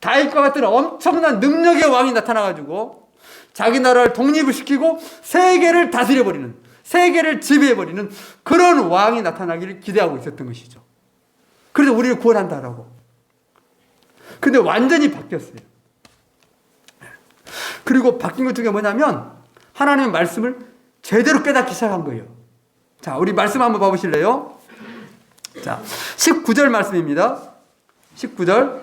다윗과 같은 엄청난 능력의 왕이 나타나가지고 자기 나라를 독립을 시키고 세계를 다스려버리는, 세계를 지배해버리는 그런 왕이 나타나기를 기대하고 있었던 것이죠. 그래서 우리를 구원한다라고. 근데 완전히 바뀌었어요. 그리고 바뀐 것 중에 뭐냐면 하나님의 말씀을 제대로 깨닫기 시작한 거예요. 자, 우리 말씀 한번 봐보실래요? 자, 19절 말씀입니다. 19절.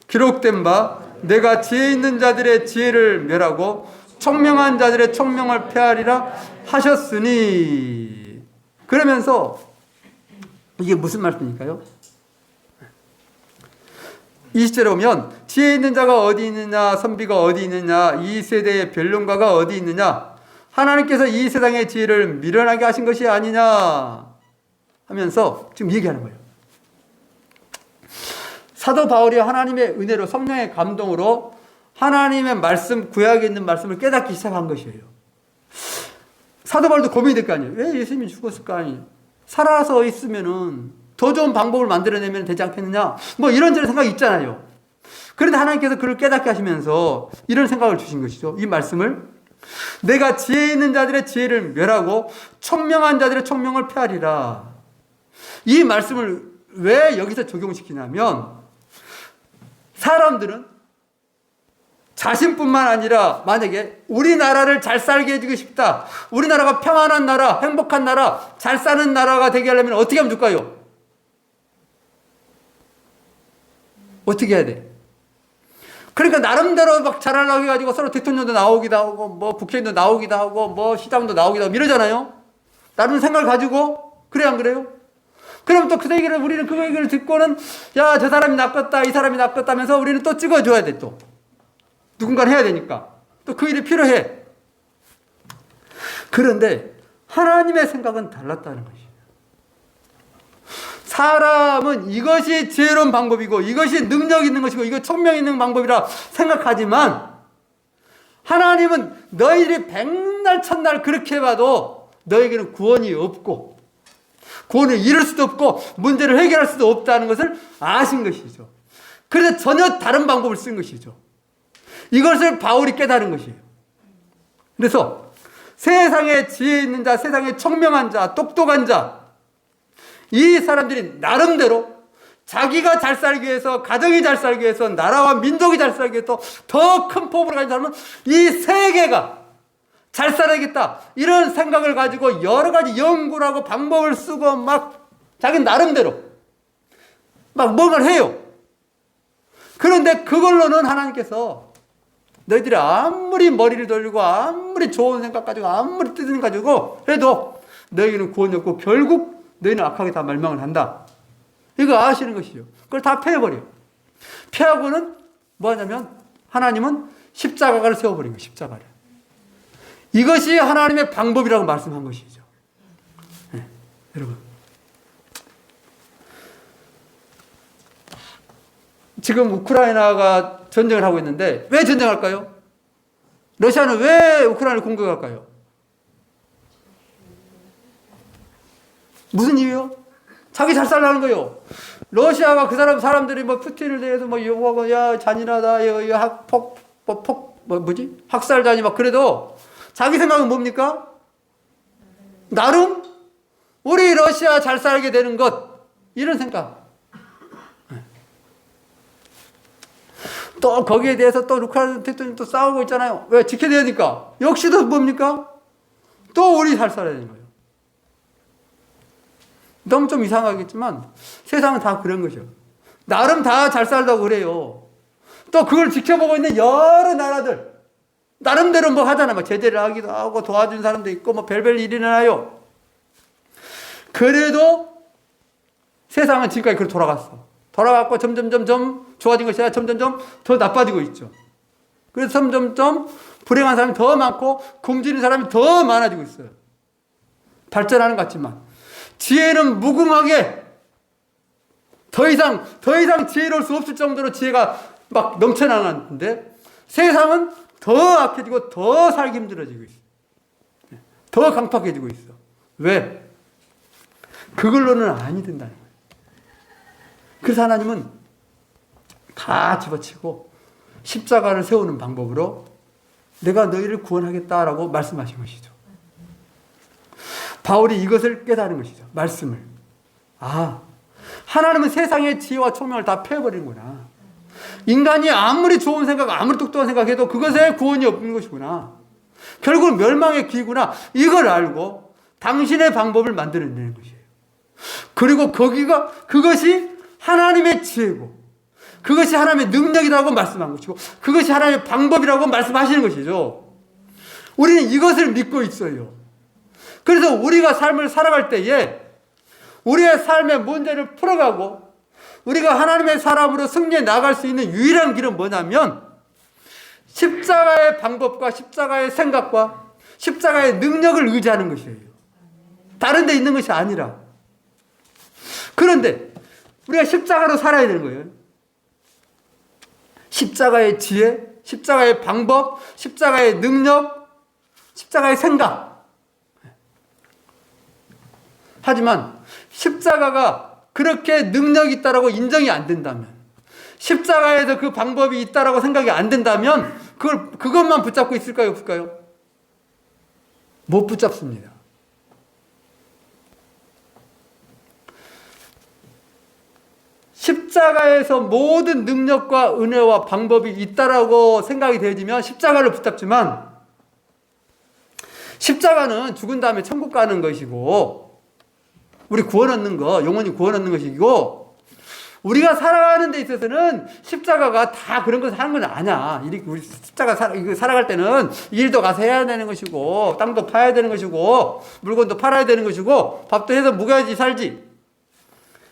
기록된 바 내가 지혜 있는 자들의 지혜를 멸하고 총명한 자들의 총명을 폐하리라 하셨으니. 그러면서 이게 무슨 말씀일까요? 20절에 보면 지혜 있는 자가 어디 있느냐, 선비가 어디 있느냐, 이 세대의 변론가가 어디 있느냐, 하나님께서 이 세상의 지혜를 미련하게 하신 것이 아니냐 하면서 지금 얘기하는 거예요. 사도 바울이 하나님의 은혜로 성령의 감동으로 하나님의 말씀, 구약에 있는 말씀을 깨닫기 시작한 것이에요. 사도 바울도 고민이 될 거 아니에요. 왜 예수님이 죽었을까? 아니, 살아서 있으면은 더 좋은 방법을 만들어내면 되지 않겠느냐? 뭐 이런저런 생각이 있잖아요. 그런데 하나님께서 그를 깨닫게 하시면서 이런 생각을 주신 것이죠. 이 말씀을 내가 지혜 있는 자들의 지혜를 멸하고 총명한 자들의 총명을 폐하리라. 이 말씀을 왜 여기서 적용시키냐면 사람들은 자신뿐만 아니라 만약에 우리나라를 잘 살게 해주고 싶다. 우리나라가 평안한 나라, 행복한 나라, 잘 사는 나라가 되게 하려면 어떻게 하면 좋을까요? 어떻게 해야 돼? 그러니까 나름대로 막 잘하려고 해가지고 서로 대통령도 나오기도 하고 뭐 국회의원도 나오기도 하고 뭐 시장도 나오기도 하고 이러잖아요. 나름 생각을 가지고. 그래요, 안 그래요? 그럼 또 그 얘기를 우리는 그 얘기를 듣고는 야, 저 사람이 낚았다, 이 사람이 낚았다 하면서 우리는 또 찍어줘야 돼. 또 누군가는 해야 되니까 또 그 일이 필요해. 그런데 하나님의 생각은 달랐다는 것이에요. 사람은 이것이 지혜로운 방법이고 이것이 능력 있는 것이고 이거 총명 있는 방법이라 생각하지만 하나님은 너희들이 백날 천날 그렇게 해봐도 너에게는 구원이 없고 구원을 이룰 수도 없고 문제를 해결할 수도 없다는 것을 아신 것이죠. 그래서 전혀 다른 방법을 쓴 것이죠. 이것을 바울이 깨달은 것이에요. 그래서 세상에 지혜 있는 자, 세상에 총명한 자, 똑똑한 자, 이 사람들이 나름대로 자기가 잘 살기 위해서, 가정이 잘 살기 위해서, 나라와 민족이 잘 살기 위해서 더 큰 포부를 가진 사람은 이 세계가 잘 살아야겠다. 이런 생각을 가지고 여러 가지 연구를 하고 방법을 쓰고 막 자기 나름대로 막 뭔가를 해요. 그런데 그걸로는 하나님께서 너희들이 아무리 머리를 돌리고 아무리 좋은 생각 가지고 아무리 뜻을 가지고 해도 너희는 구원이 없고 결국 너희는 악하게 다 멸망을 한다. 이거 아시는 것이죠. 그걸 다 패해버려요. 패하고는 뭐 하냐면 하나님은 십자가를 세워버린 거예요. 십자가를. 이것이 하나님의 방법이라고 말씀한 것이죠. 네, 여러분. 지금 우크라이나가 전쟁을 하고 있는데 왜 전쟁할까요? 러시아는 왜 우크라이나를 공격할까요? 무슨 이유요? 자기 잘 살라는 거요. 러시아가 그 사람들이 뭐 푸틴을 대해서 뭐 요구하고 야 잔인하다, 학살자니 막 그래도 자기 생각은 뭡니까? 나름 우리 러시아 잘 살게 되는 것 이런 생각. 또 거기에 대해서 또 우크라이나 대통령 또 싸우고 있잖아요. 왜? 지켜야 되니까. 역시도 뭡니까? 또 우리 잘 살아야 되는 거예요. 너무 좀 이상하겠지만 세상은 다 그런 거죠. 나름 다 잘 살다고 그래요. 또 그걸 지켜보고 있는 여러 나라들 나름대로 뭐 하잖아. 막 제재를 하기도 하고 도와준 사람도 있고 뭐 별별 일이 일어나요. 그래도 세상은 지금까지 그렇게 돌아갔어. 돌아갔고 점점 좋아진 것이 아니라 점점 더 나빠지고 있죠. 그래서 점점 불행한 사람이 더 많고 굶주린 사람이 더 많아지고 있어요. 발전하는 것 같지만 지혜는 무궁하게 더 이상 지혜로울 수 없을 정도로 지혜가 막 넘쳐나는데 세상은 더 악해지고 더 살기 힘들어지고 있어. 더 강팍해지고 있어. 왜? 그걸로는 아니 된다는 거예요. 그래서 하나님은 다 집어치고 십자가를 세우는 방법으로 내가 너희를 구원하겠다라고 말씀하신 것이죠. 바울이 이것을 깨달은 것이죠. 말씀을. 아, 하나님은 세상의 지혜와 총명을 다 패해버리는구나. 인간이 아무리 좋은 생각, 아무리 똑똑한 생각해도 그것에 구원이 없는 것이구나. 결국은 멸망의 길이구나. 이걸 알고 당신의 방법을 만들어내는 것이에요. 그리고 그것이 하나님의 지혜고 그것이 하나님의 능력이라고 말씀한 것이고 그것이 하나님의 방법이라고 말씀하시는 것이죠. 우리는 이것을 믿고 있어요. 그래서 우리가 삶을 살아갈 때에 우리의 삶의 문제를 풀어가고 우리가 하나님의 사람으로 승리해 나갈 수 있는 유일한 길은 뭐냐면 십자가의 방법과 십자가의 생각과 십자가의 능력을 의지하는 것이에요. 다른 데 있는 것이 아니라. 그런데 우리가 십자가로 살아야 되는 거예요. 십자가의 지혜, 십자가의 방법, 십자가의 능력, 십자가의 생각. 하지만 십자가가 그렇게 능력이 있다라고 인정이 안 된다면, 십자가에서 그 방법이 있다라고 생각이 안 된다면 그것만 붙잡고 있을까요, 없을까요? 못 붙잡습니다. 십자가에서 모든 능력과 은혜와 방법이 있다라고 생각이 되어지면 십자가를 붙잡지만, 십자가는 죽은 다음에 천국 가는 것이고 우리 구원 얻는 거, 영원히 구원 얻는 것이고, 우리가 살아가는 데 있어서는 십자가가 다 그런 것을 하는 건 아니야. 우리 십자가 살아갈 때는 일도 가서 해야 되는 것이고, 땅도 파야 되는 것이고, 물건도 팔아야 되는 것이고, 밥도 해서 먹어야지 살지.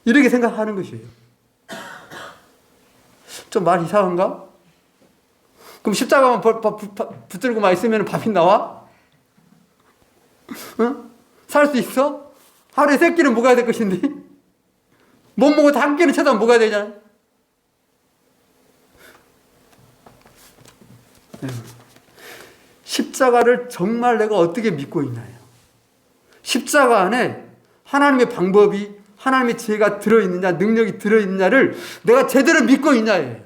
이렇게 생각하는 것이에요. 좀 말 이상한가? 그럼 십자가만 붙들고만 있으면 밥이 나와? 응? 살 수 있어? 하루에 3끼는 먹어야 될 것인데 못 먹어도 한 끼는 최소한 먹어야 되잖아. 십자가를 정말 내가 어떻게 믿고 있나요? 십자가 안에 하나님의 방법이, 하나님의 지혜가 들어있느냐, 능력이 들어있느냐를 내가 제대로 믿고 있냐예요.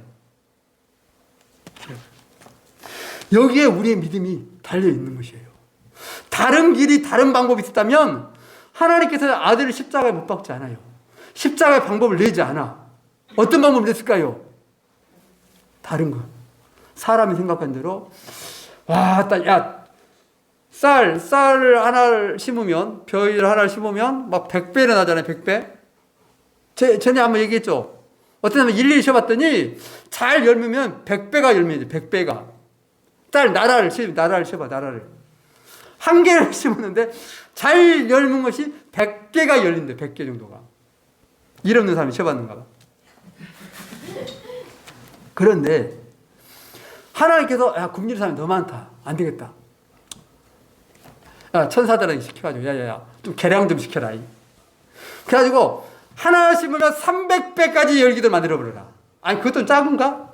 여기에 우리의 믿음이 달려있는 것이에요. 다른 길이, 다른 방법이 있었다면 하나님께서 아들을 십자가에 못 박지 않아요. 십자가의 방법을 내지 않아. 어떤 방법을 냈을까요? 다른 거. 사람이 생각한 대로, 와, 야, 쌀을 하나를 심으면, 벼를 하나를 심으면 막 100배는 나잖아요, 100배. 전에 한번 얘기했죠. 어떤 사람은 일일이 쉬어봤더니 잘 열매면 100배가 열매죠, 100배가. 나라를 쉬어봐, 나라를. 한 개를 심었는데 잘 열문 것이 100개가 열린대, 100개 정도가. 일 없는 사람이 쉬어봤는가 봐. 그런데 하나님께서, 야, 굶는 사람이 너무 많다. 안 되겠다. 야, 천사들한테 시켜가지고, 좀 계량 좀 시켜라. 그래가지고 하나 심으면 300배까지 열기들 만들어버려라. 아니, 그것도 작은가?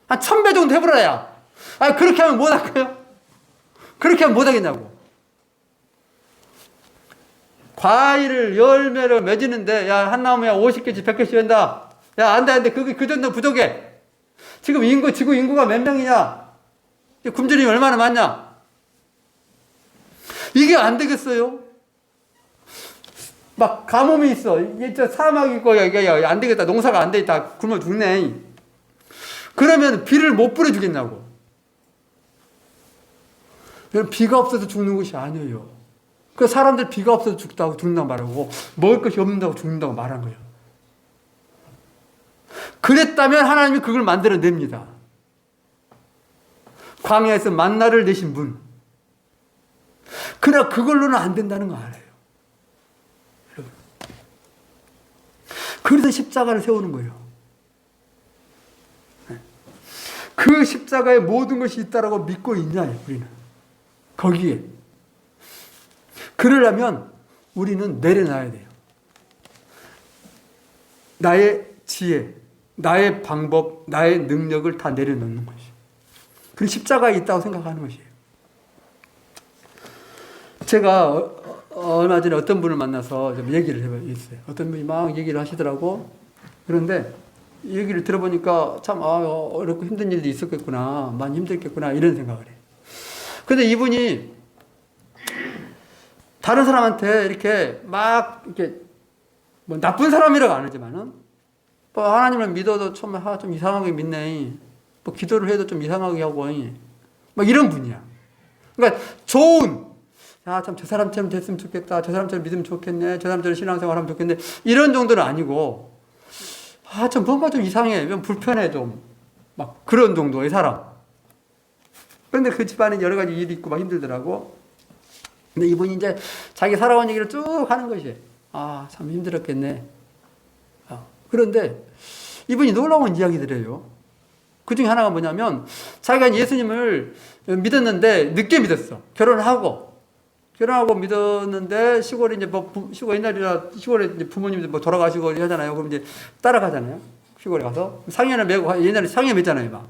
한 1000배 정도 해버려라, 야. 아니, 그렇게 하면 못 할까요? 그렇게 하면 못 하겠냐고. 과일을, 열매를 맺이는데, 야, 한 나무에 50개씩, 100개씩 한다. 야, 안 돼. 그 정도 부족해. 지금 지구 인구가 몇 명이냐? 굶주림이 얼마나 많냐? 이게 안 되겠어요? 막 가뭄이 있어. 이게 저 사막이 있고, 야, 안 되겠다. 농사가 안 되겠다. 굶어 죽네. 그러면 비를 못 뿌려주겠냐고. 비가 없어서 죽는 것이 아니에요. 그 사람들 비가 없어서 죽는다고 말하고, 먹을 것이 없는다고 죽는다고 말한 거예요. 그랬다면 하나님이 그걸 만들어냅니다. 광야에서 만나를 내신 분. 그러나 그걸로는 안 된다는 거 알아요. 여러분. 그래서 십자가를 세우는 거예요. 그 십자가에 모든 것이 있다라고 믿고 있냐요, 우리는. 거기에. 그러려면 우리는 내려놔야 돼요. 나의 지혜, 나의 방법, 나의 능력을 다 내려놓는 것이에요. 그리고 십자가에 있다고 생각하는 것이에요. 제가 얼마 전에 어떤 분을 만나서 좀 얘기를 해봤어요. 어떤 분이 막 얘기를 하시더라고. 그런데 얘기를 들어보니까 참, 어렵고 힘든 일도 있었겠구나. 많이 힘들겠구나. 이런 생각을 해요. 근데 이분이 다른 사람한테 이렇게 막, 뭐 나쁜 사람이라고 안 하지만은, 뭐 하나님을 믿어도 좀 이상하게 믿네. 뭐 기도를 해도 좀 이상하게 하고, 막 이런 분이야. 그러니까 참 저 사람처럼 됐으면 좋겠다. 저 사람처럼 믿으면 좋겠네. 저 사람처럼 신앙생활 하면 좋겠네. 이런 정도는 아니고, 좀 뭔가 좀 이상해. 좀 불편해, 좀. 막 그런 정도의 사람. 그런데 그 집안에 여러 가지 일이 있고 막 힘들더라고. 근데 이분이 이제 자기 살아온 얘기를 쭉 하는 것이에요. 아, 참 힘들었겠네. 그런데 이분이 놀라운 이야기들을 해요. 그 중에 하나가 뭐냐면 자기가 예수님을 믿었는데 늦게 믿었어. 결혼하고 믿었는데 시골에 이제 시골 옛날이라 시골에 이제 부모님들 돌아가시고 하잖아요. 그럼 이제 따라가잖아요. 시골에 가서 상해를 메고 옛날에 상해 맸잖아요. 막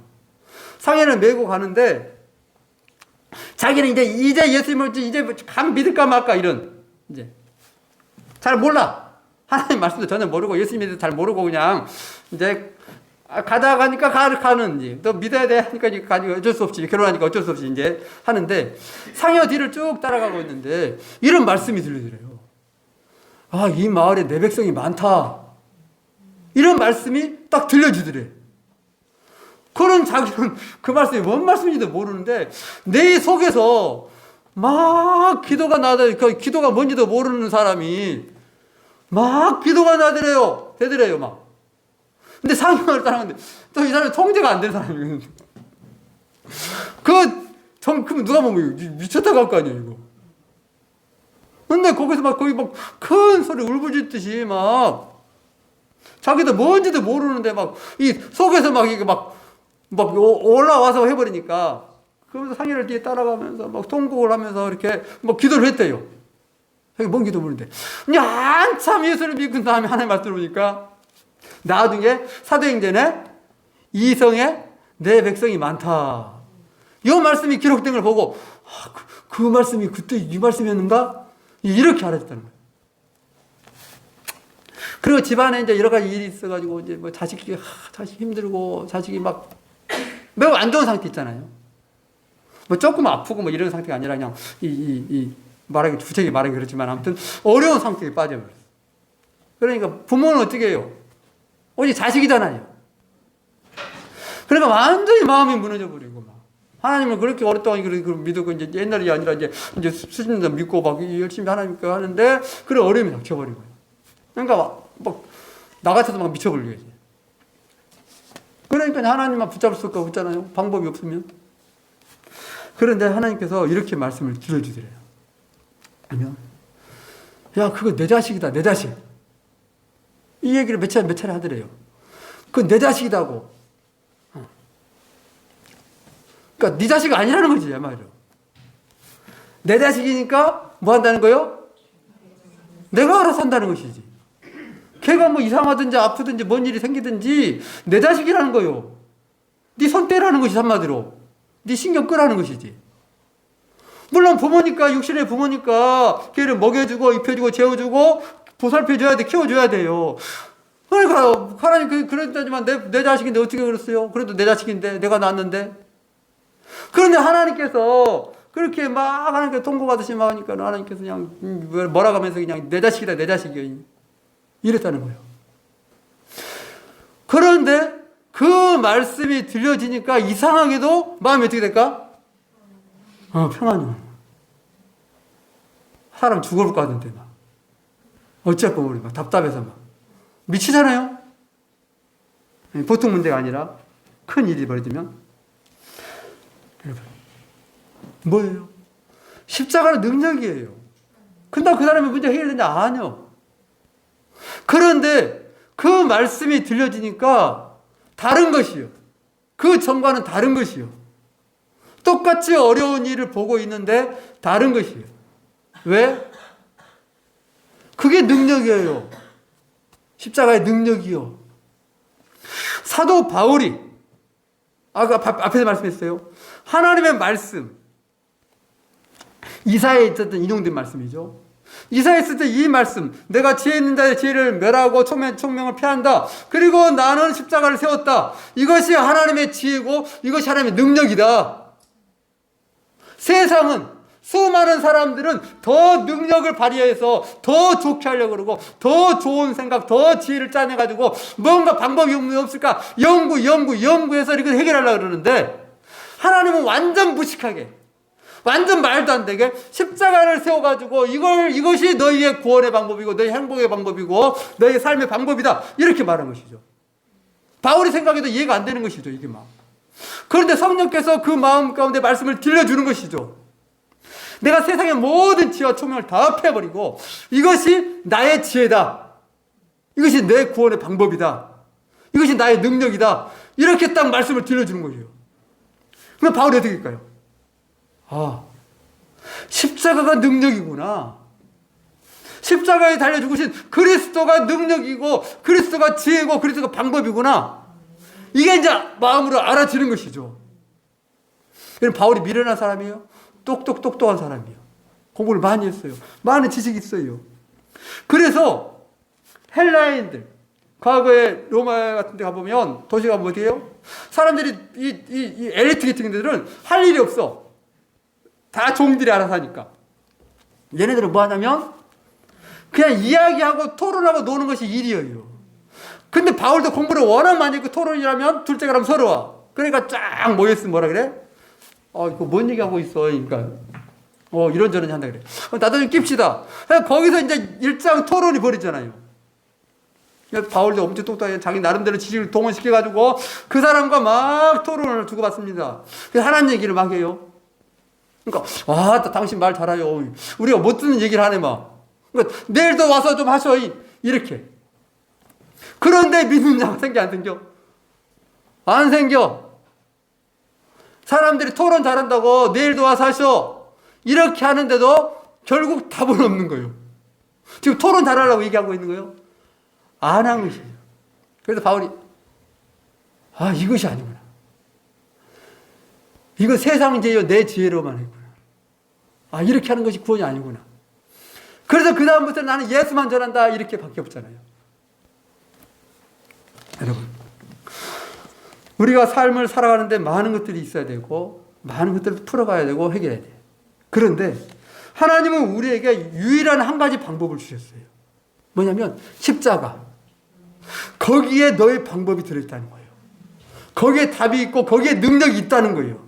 상해를 메고 가는데 자기는 이제 예수님을 이제 감 믿을까 말까 이런 이제 잘 몰라. 하나님 말씀도 전혀 모르고 예수님에 대해서 잘 모르고 그냥 이제 가다 가니까 가는지 또 믿어야 돼 하니까 어쩔 수 없이 결혼하니까 어쩔 수 없이 이제 하는데 상여 뒤를 쭉 따라가고 있는데 이런 말씀이 들리더래요. 아, 이 마을에 내 백성이 많다. 이런 말씀이 딱 들려주더래. 그런 자기는 그 말씀이 뭔 말씀인지도 모르는데 내 속에서 막 기도가 나더래. 그 기도가 뭔지도 모르는 사람이 막 기도가 되더래요 막. 근데 상형을 따라가는데 또 이 사람이 통제가 안 되는 사람이에요. 그럼 누가 보면 미쳤다고 할 거 아니에요 이거. 근데 거기서 막 거기 막 큰 소리 울부짖듯이 막 자기도 뭔지도 모르는데 막 이 속에서 막 이게 막 올라와서 해버리니까 그러면서 상현을 뒤에 따라가면서 막 통곡을 하면서 이렇게 막 기도를 했대요. 뭔 기도 모르는데 한참 예수를 믿고 다음에 하나님 말씀 들어보니까 나중에 사도행전에 이성에 내 백성이 많다. 이 말씀이 기록된 걸 보고 그 말씀이 그때 이 말씀이었는가? 이렇게 알았다는 거예요. 그리고 집안에 이제 여러 가지 일이 있어가지고 이제 뭐 자식 힘들고 자식이 막 매우 안 좋은 상태 있잖아요. 뭐 조금 아프고 뭐 이런 상태가 아니라 그냥 말하기 구체적이 말하기 그렇지만 아무튼 어려운 상태에 빠져버렸어요. 그러니까 부모는 어떻게 해요? 오직 자식이잖아요. 그러니까 완전히 마음이 무너져 버리고 막 하나님을 그렇게 오랫동안 믿고 이제 옛날이 아니라 이제 수십 년 믿고 막 열심히 하나님 거 하는데 그런 어려움이 닥쳐버리고요. 그러니까 막 나 같아도 막 미쳐버리겠지. 그러니까 하나님만 붙잡을 수가 없잖아요. 방법이 없으면. 그런데 하나님께서 이렇게 말씀을 들려주더래요. 아니요. 야, 그거 내 자식이다, 내 자식. 이 얘기를 몇 차례 하더래요. 그건 내 자식이다고. 그러니까 네 자식이 아니라는 거지, 말이죠. 내 자식이니까 뭐 한다는 거요? 내가 알아서 한다는 것이지. 걔가 뭐 이상하든지 아프든지 뭔 일이 생기든지 내 자식이라는 거요. 네 손 떼라는 것이 한마디로. 네 신경 끄라는 것이지. 물론 부모니까 육신의 부모니까 걔를 먹여주고 입혀주고 재워주고 보살펴줘야 돼, 키워줘야 돼요. 그러니까 하나님 그랬다지만 내 자식인데 어떻게 그랬어요? 그래도 내 자식인데 내가 낳았는데. 그런데 하나님께서 그렇게 막 하나님께 통곡하듯이 막 하니까 하나님께서 그냥 몰아가면서 그냥 내 자식이다, 내 자식이요. 이랬다는 거예요. 그런데 그 말씀이 들려지니까 이상하게도 마음이 어떻게 될까? 평안이. 사람 죽을 것 같은데 막. 어쩔 뻔 막 답답해서 막. 미치잖아요? 보통 문제가 아니라 큰 일이 벌어지면. 뭐예요? 십자가는 능력이에요. 근데 그 사람의 문제가 해결되냐? 아니요. 그런데 그 말씀이 들려지니까 다른 것이요. 그 전과는 다른 것이요. 똑같이 어려운 일을 보고 있는데 다른 것이요. 왜? 그게 능력이에요. 십자가의 능력이요. 사도 바울이 아까 앞에서 말씀했어요. 하나님의 말씀, 이사야에 있었던 인용된 말씀이죠. 이사야에 있었던 이 말씀, 내가 지혜 있는 자의 지혜를 멸하고 총명을 피한다. 그리고 나는 십자가를 세웠다. 이것이 하나님의 지혜고 이것이 하나님의 능력이다. 세상은 수많은 사람들은 더 능력을 발휘해서 더 좋게 하려고 그러고 더 좋은 생각, 더 지혜를 짜내가지고 뭔가 방법이 없을까 연구해서 이걸 해결하려고 그러는데 하나님은 완전 무식하게 완전 말도 안 되게 십자가를 세워가지고 이것이 너희의 구원의 방법이고 너희 행복의 방법이고 너희 삶의 방법이다 이렇게 말한 것이죠. 바울이 생각해도 이해가 안 되는 것이죠. 이게 막. 그런데 성령께서 그 마음 가운데 말씀을 들려주는 것이죠. 내가 세상의 모든 지혜와 총명을 다 합해버리고 이것이 나의 지혜다. 이것이 내 구원의 방법이다. 이것이 나의 능력이다. 이렇게 딱 말씀을 들려주는 거예요. 그럼 바울이 어떻게 할까요? 아, 십자가가 능력이구나. 십자가에 달려 죽으신 그리스도가 능력이고 그리스도가 지혜고 그리스도가 방법이구나. 이게 이제 마음으로 알아지는 것이죠. 바울이 미련한 사람이에요? 똑똑한 사람이에요. 공부를 많이 했어요. 많은 지식이 있어요. 그래서 헬라인들, 과거에 로마 같은 데 가보면 도시 가면 어디예요? 사람들이 이 엘리트 계층 들은 할 일이 없어. 다 종들이 알아서 하니까. 얘네들은 뭐 하냐면 그냥 이야기하고 토론하고 노는 것이 일이에요. 근데 바울도 공부를 워낙 많이 했고 토론이라면 둘째 가라면 서러워. 그러니까 쫙 모여있으면 뭐라 그래? 이거 뭔 얘기하고 있어? 그러니까 이런저런 한다 그래. 나도 좀 낍시다. 거기서 이제 일장 토론이 벌이잖아요. 바울도 엄청 똑똑하게 자기 나름대로 지식을 동원시켜가지고 그 사람과 막 토론을 주고받습니다. 하나님 얘기를 막 해요. 그러니까 당신 말 잘해요. 우리가 못 듣는 얘기를 하네 막. 그러니까 내일도 와서 좀 하셔 이렇게. 그런데 믿는 자가 생겨 안 생겨? 안 생겨. 사람들이 토론 잘한다고 내일도 와서 하셔 이렇게 하는데도 결국 답은 없는 거예요. 지금 토론 잘하려고 얘기하고 있는 거예요. 안 한 것이에요. 그래서 바울이 이것이 아니구나. 이거 세상 지혜요 내 지혜로만 했구나. 이렇게 하는 것이 구원이 아니구나. 그래서 그 다음부터 나는 예수만 전한다 이렇게 바뀌었잖아요. 여러분, 우리가 삶을 살아가는데 많은 것들이 있어야 되고 많은 것들을 풀어가야 되고 해결해야 돼요. 그런데 하나님은 우리에게 유일한 한 가지 방법을 주셨어요. 뭐냐면 십자가. 거기에 너의 방법이 들어있다는 거예요. 거기에 답이 있고 거기에 능력이 있다는 거예요.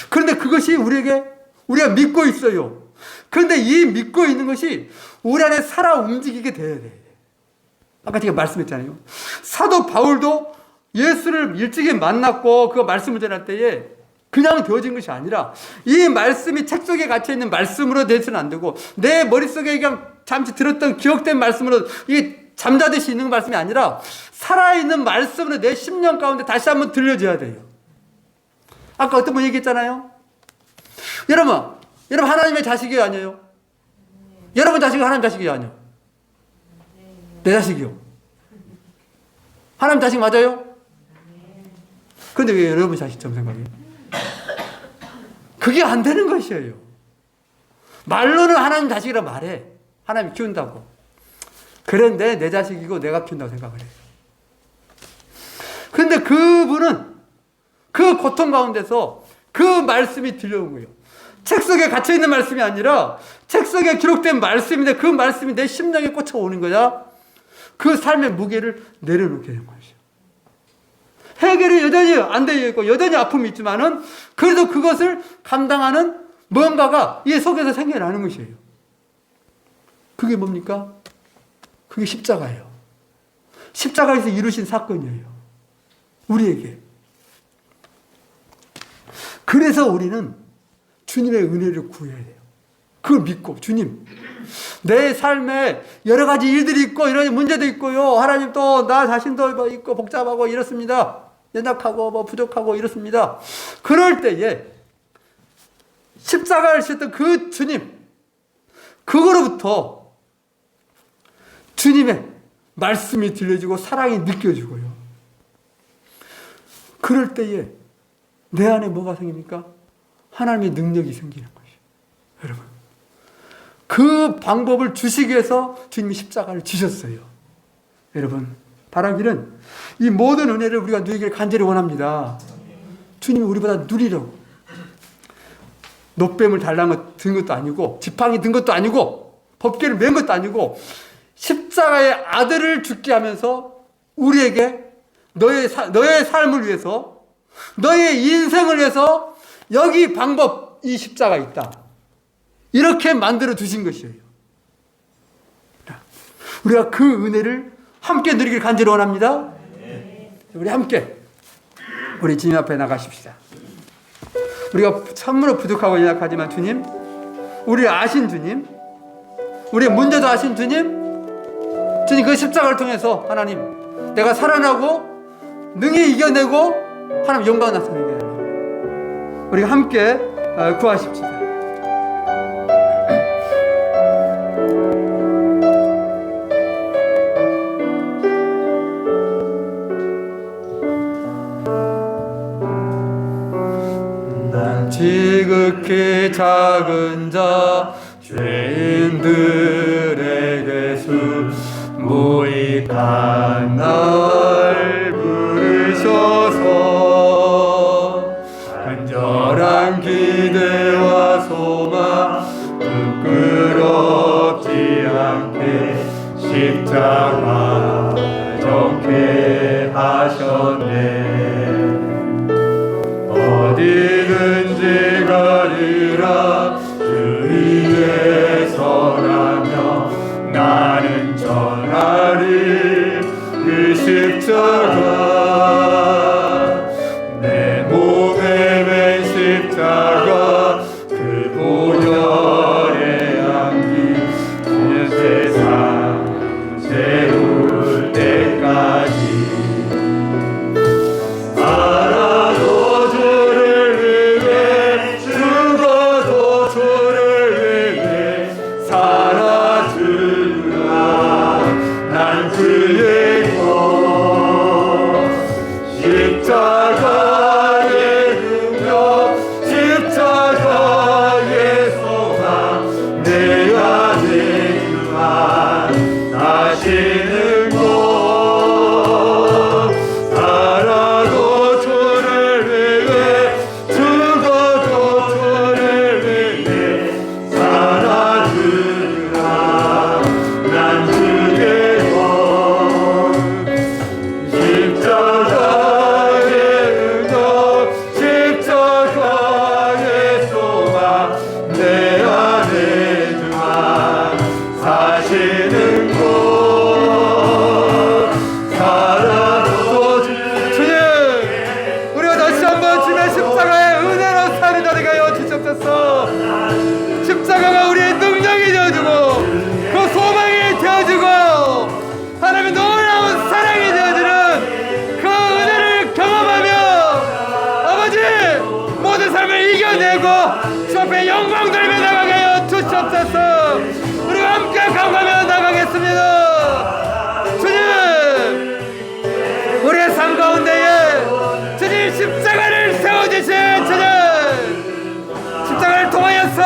그런데 그것이 우리가 믿고 있어요. 그런데 이 믿고 있는 것이 우리 안에 살아 움직이게 돼야 돼. 아까 제가 말씀했잖아요. 사도 바울도 예수를 일찍이 만났고 그 말씀을 전할 때에 그냥 되어진 것이 아니라 이 말씀이 책 속에 갇혀있는 말씀으로 되서는 안 되고 내 머릿속에 그냥 잠시 들었던 기억된 말씀으로 이게 잠자듯이 있는 말씀이 아니라 살아있는 말씀으로 내 심령 가운데 다시 한번 들려줘야 돼요. 아까 어떤 분 얘기했잖아요. 여러분 하나님의 자식이에요 아니에요? 여러분 자식이 하나님 자식이에요 아니에요? 내 자식이요. 하나님 자식 맞아요? 그런데 왜 여러분 자식처럼 생각해요? 그게 안 되는 것이에요. 말로는 하나님 자식이라 말해. 하나님이 키운다고. 그런데 내 자식이고 내가 키운다고 생각을 해요. 그런데 그분은 그 고통 가운데서 그 말씀이 들려온 거예요. 책 속에 갇혀있는 말씀이 아니라 책 속에 기록된 말씀인데 그 말씀이 내 심령에 꽂혀오는 거야. 그 삶의 무게를 내려놓게 된 것이죠. 해결이 여전히 안 되어 있고 여전히 아픔이 있지만은 그래도 그것을 감당하는 뭔가가 이 속에서 생겨나는 것이에요. 그게 뭡니까? 그게 십자가예요. 십자가에서 이루신 사건이에요. 우리에게. 그래서 우리는 주님의 은혜를 구해야 돼요. 그걸 믿고 주님 내 삶에 여러 가지 일들이 있고 이런 문제도 있고요. 하나님 또 나 자신도 있고 복잡하고 이렇습니다. 연약하고 부족하고 이렇습니다. 그럴 때에 십자가를 지셨던 그 주님 그거로부터 주님의 말씀이 들려지고 사랑이 느껴지고요. 그럴 때에 내 안에 뭐가 생깁니까? 하나님의 능력이 생기는 것이에요. 여러분 그 방법을 주시기 위해서 주님이 십자가를 지셨어요. 여러분 바라기는 이 모든 은혜를 우리가 누리기를 간절히 원합니다. 주님이 우리보다 누리려고 노뱀을 달랑 든 것도 아니고 지팡이 든 것도 아니고 법궤를 맨 것도 아니고 십자가의 아들을 죽게 하면서 우리에게 너의 삶을 위해서 너의 인생을 위해서 여기 방법 이 십자가 있다. 이렇게 만들어 주신 것이에요. 우리가 그 은혜를 함께 누리길 간절히 원합니다. 우리 함께 우리 주님 앞에 나가십시다. 우리가 참으로 부족하고 연약하지만 주님, 우리를 아신 주님, 우리의 문제도 아신 주님, 주님 그 십자가를 통해서 하나님 내가 살아나고 능히 이겨내고 하나님 영광 나타내게 하나님 우리가 함께 구하십시다. 난 지극히 작은 자 죄인들에게 무익한 날 부르셔서 간절한 기대와 소망 부끄럽지 않게 십자가 적게 하셨네. 어디든지 가리라 주 위에 서라며 나는 전하리 그 십자가 내 몸에 맨 십자가 그 보혈의 향기 이 세상 세울 때까지 살아도 주를 위해 죽어도 주를 위해 살아주라. 난 그의 것 십자가의 능력 십자가의 소망 내 안에 그만 다시는 것 살아도 주를 위해 죽어도 주를 위해 살아주라. 난 그의 것 십자가의 능력 십자가의 소망 내 안에 그만 사시는 것 살아도 주님 우리가 다시 한번 주님의 십자가의 은혜로 사는 자들이 하여 주시옵소서. 십자가가 우리의 능력이 되어주고 그 소망이 되어주고 하나님의 놀라운 사랑이 되어주는 그 은혜를 경험하며 아버지 모든 삶을 이겨내고 주 앞에 영광 돌며 나가게 하여 주시옵소서. 우리가 함께 감사하며 나가겠습니다. 주님 우리의 삶 가운데에 주님 십자가를 세워주신 주님 십자가를 통하여서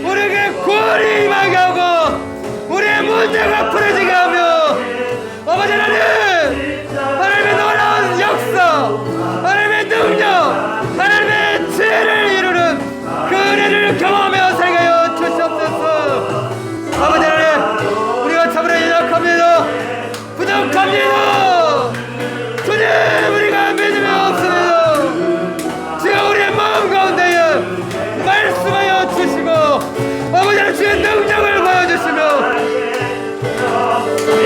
우리에게 구원이 임하게 하고 우리의 문제가 풀어지게 하며 아버지 하나님의 놀라운 역사 하나님의 능력 하나님의 지혜를 이루는 그 은혜를 경험하며 살게 하여 주시옵소서. 아버지 하나님 우리가 참으로 연약합니다. 부족합니다. 주님 우리가 믿음이 없습니다. 지금 우리의 마음 가운데에 말씀하여 주시고 아버지 하나님 주의 능력을 보여주시며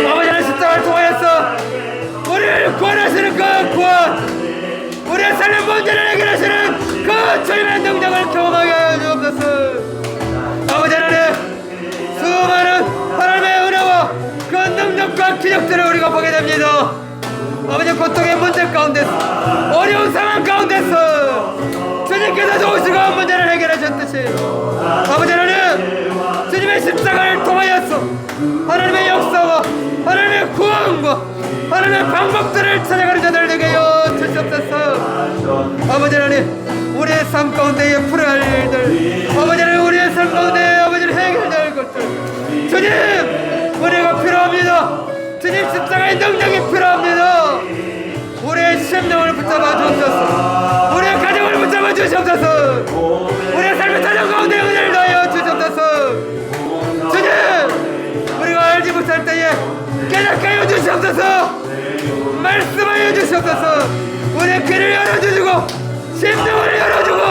아버지 하나님 십자가를 통하여서 우리를 구원하시는 그 구원 우리의 삶의 문제를 해결하시는 그 주님의 능력을 경험하게 하여 주옵소서. 아버지 하나님 수많은 하나님의 은혜와 그 능력과 기적들을 우리가 보게 됩니다. 아버지 고통의 문제 가운데서 어려운 상황 가운데서 주님께서 도우시고 문제를 해결하셨듯이 아버지 하나님 주님의 십자가를 통하여서 하나님의 역사와 하나님의 구원과 하나님의 방법들을 찾아가는 자들 되게 하여 주시옵소서. 아버지 하나님 우리의 삶 가운데에 풀어야 할 일들 아버지 하나님 우리의 삶 가운데에 아버지를 해결해야 할 것들 주님 은혜가 필요합니다. 주님 십자가의 능력이 필요합니다. 우리의 심령을 붙잡아 주옵소서. 우리의 가정을 붙잡아 주시옵소서. 우리의 삶의 자녀 가운데 은혜를 더하여 주시옵소서. 주님 우리가 알지 못할 때에 깨닫게 하여 주시옵소서. 말씀하여 주시옵소서. 우리의 귀를 열어주시고 심령을 열어주고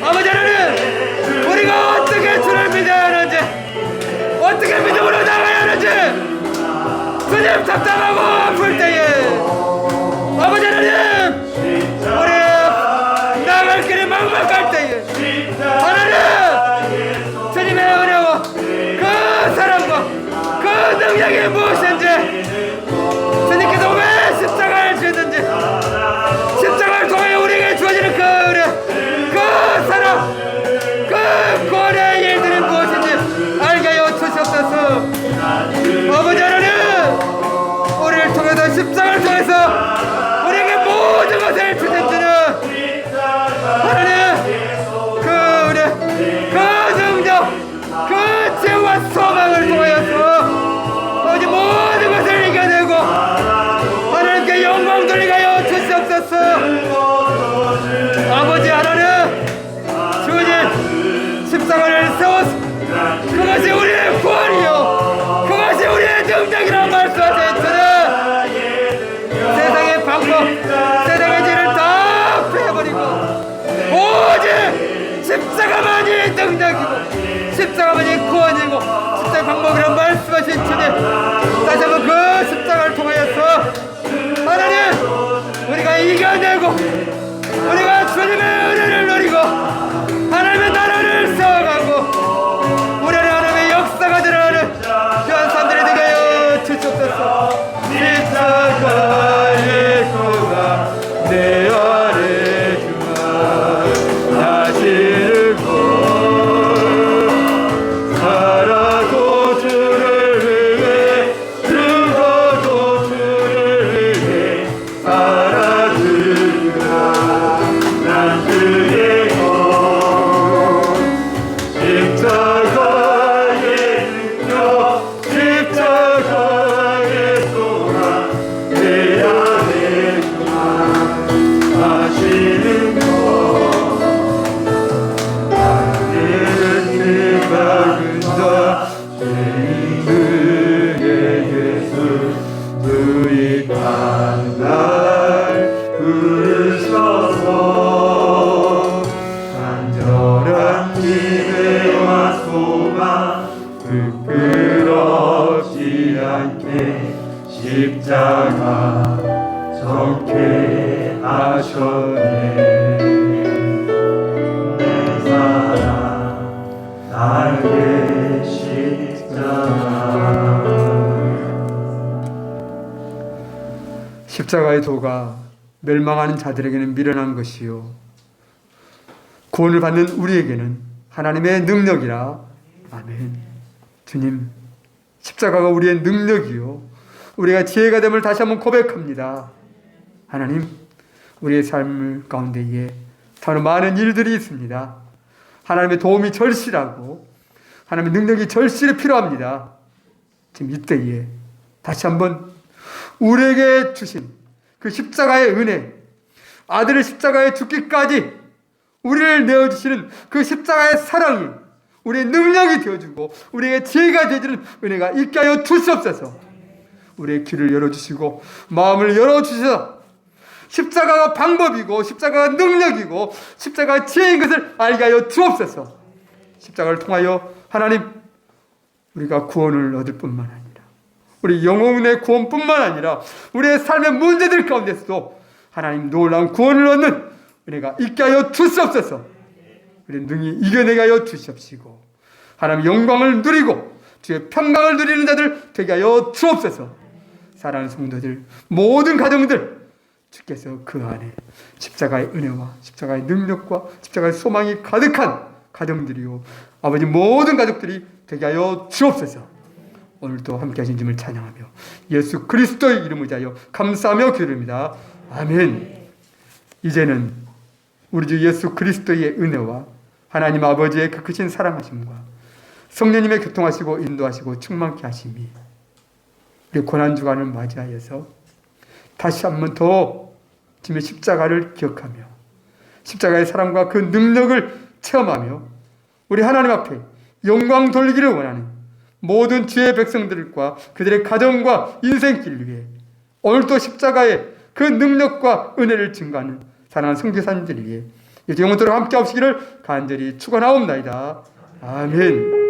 아버지 하나님 우리가 어떻게 주를 믿어야 하는지 어떻게 믿음으로 나가야 하는지 주님 답답하고 아플 때에 아버지 하나님 우리 나갈 길에 그것이 우리의 구원이요 그것이 우리의 능력이라고 말씀하셨잖아. 세상의 방법, 세상의 죄를 다 빼버리고 오직 십자가만이 능력이고 십자가만이 구원이고 십자가 방법이라고 말씀하신 주님, 다시 한번 그 십자가를 통하여서 하나님 우리가 이겨내고 우리가 주님의 은혜를 누리고 하나님의 나라를 세워가고 우리 안에 하나님의 역사가 드러나는 귀한 사람들이 되게 하여 주시옵소서. 십자가의 구가 내 안에 주마 다시를 살아도 주를 위해 죽어도 주를 위해 살아주리라. 난 주의 것 십자가의 능력 십자가의 소망 내 안에 하시는 것 나를 내가 근다 죄인들의 예수 주입한 날 부르셔서 간절한 기대와 소망 부끄럽지 않게 십자가 적게 하셨네. 내 사랑 나의 십자가. 십자가의 도가 멸망하는 자들에게는 미련한 것이요 구원을 받는 우리에게는 하나님의 능력이라. 아멘. 주님, 십자가가 우리의 능력이요 우리가 지혜가 됨을 다시 한번 고백합니다. 하나님, 우리의 삶 가운데에 더 많은 일들이 있습니다. 하나님의 도움이 절실하고 하나님의 능력이 절실히 필요합니다. 지금 이때에 다시 한번 우리에게 주신 그 십자가의 은혜, 아들을 십자가에 죽기까지 우리를 내어주시는 그 십자가의 사랑이 우리의 능력이 되어주고 우리에게 지혜가 되어주는 은혜가 있게 하여 주시옵소서. 우리의 귀를 열어주시고 마음을 열어주셔서 십자가가 방법이고 십자가가 능력이고 십자가가 지혜인 것을 알게 하여 주옵소서. 십자가를 통하여 하나님 우리가 구원을 얻을 뿐만 아니라 우리 영혼의 구원뿐만 아니라 우리의 삶의 문제들 가운데서도 하나님 놀라운 구원을 얻는 은혜가 있게 하여 주시옵소서. 우리 능히 이겨내게 하여 주시옵시고 하나님 영광을 누리고 주의 평강을 누리는 자들 되게 하여 주옵소서. 사랑하는 성도들, 모든 가정들 주께서 그 안에 십자가의 은혜와 십자가의 능력과 십자가의 소망이 가득한 가정들이요 아버지 모든 가족들이 되게 하여 주옵소서. 오늘도 함께 하신 주님을 찬양하며 예수 그리스도의 이름을 위하여 감사하며 기도합니다. 아멘. 이제는 우리 주 예수 그리스도의 은혜와 하나님 아버지의 그 크신 사랑하심과 성령님의 교통하시고 인도하시고 충만케 하심이 우리 고난주간을 맞이하여서 다시 한 번 더 주님의 십자가를 기억하며 십자가의 사랑과 그 능력을 체험하며 우리 하나님 앞에 영광 돌리기를 원하는 모든 주의 백성들과 그들의 가정과 인생길 위해 오늘도 십자가의 그 능력과 은혜를 증거하는 사랑하는 선교사님들 위해 이제 영원토록 함께 하시기를 간절히 축원하옵나이다. 아멘.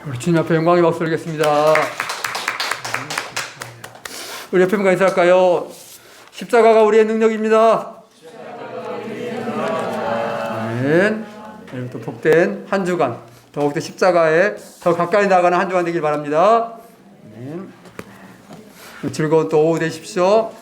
우리 주님 앞에 영광의 박수 드리겠습니다. 우리 옆에 분과 인사할까요? 십자가가 우리의 능력입니다. 아멘. 또 복된 한 주간, 더욱더 십자가에 더 가까이 나가는 한 주간 되길 바랍니다. 아멘. 즐거운 또 오후 되십시오.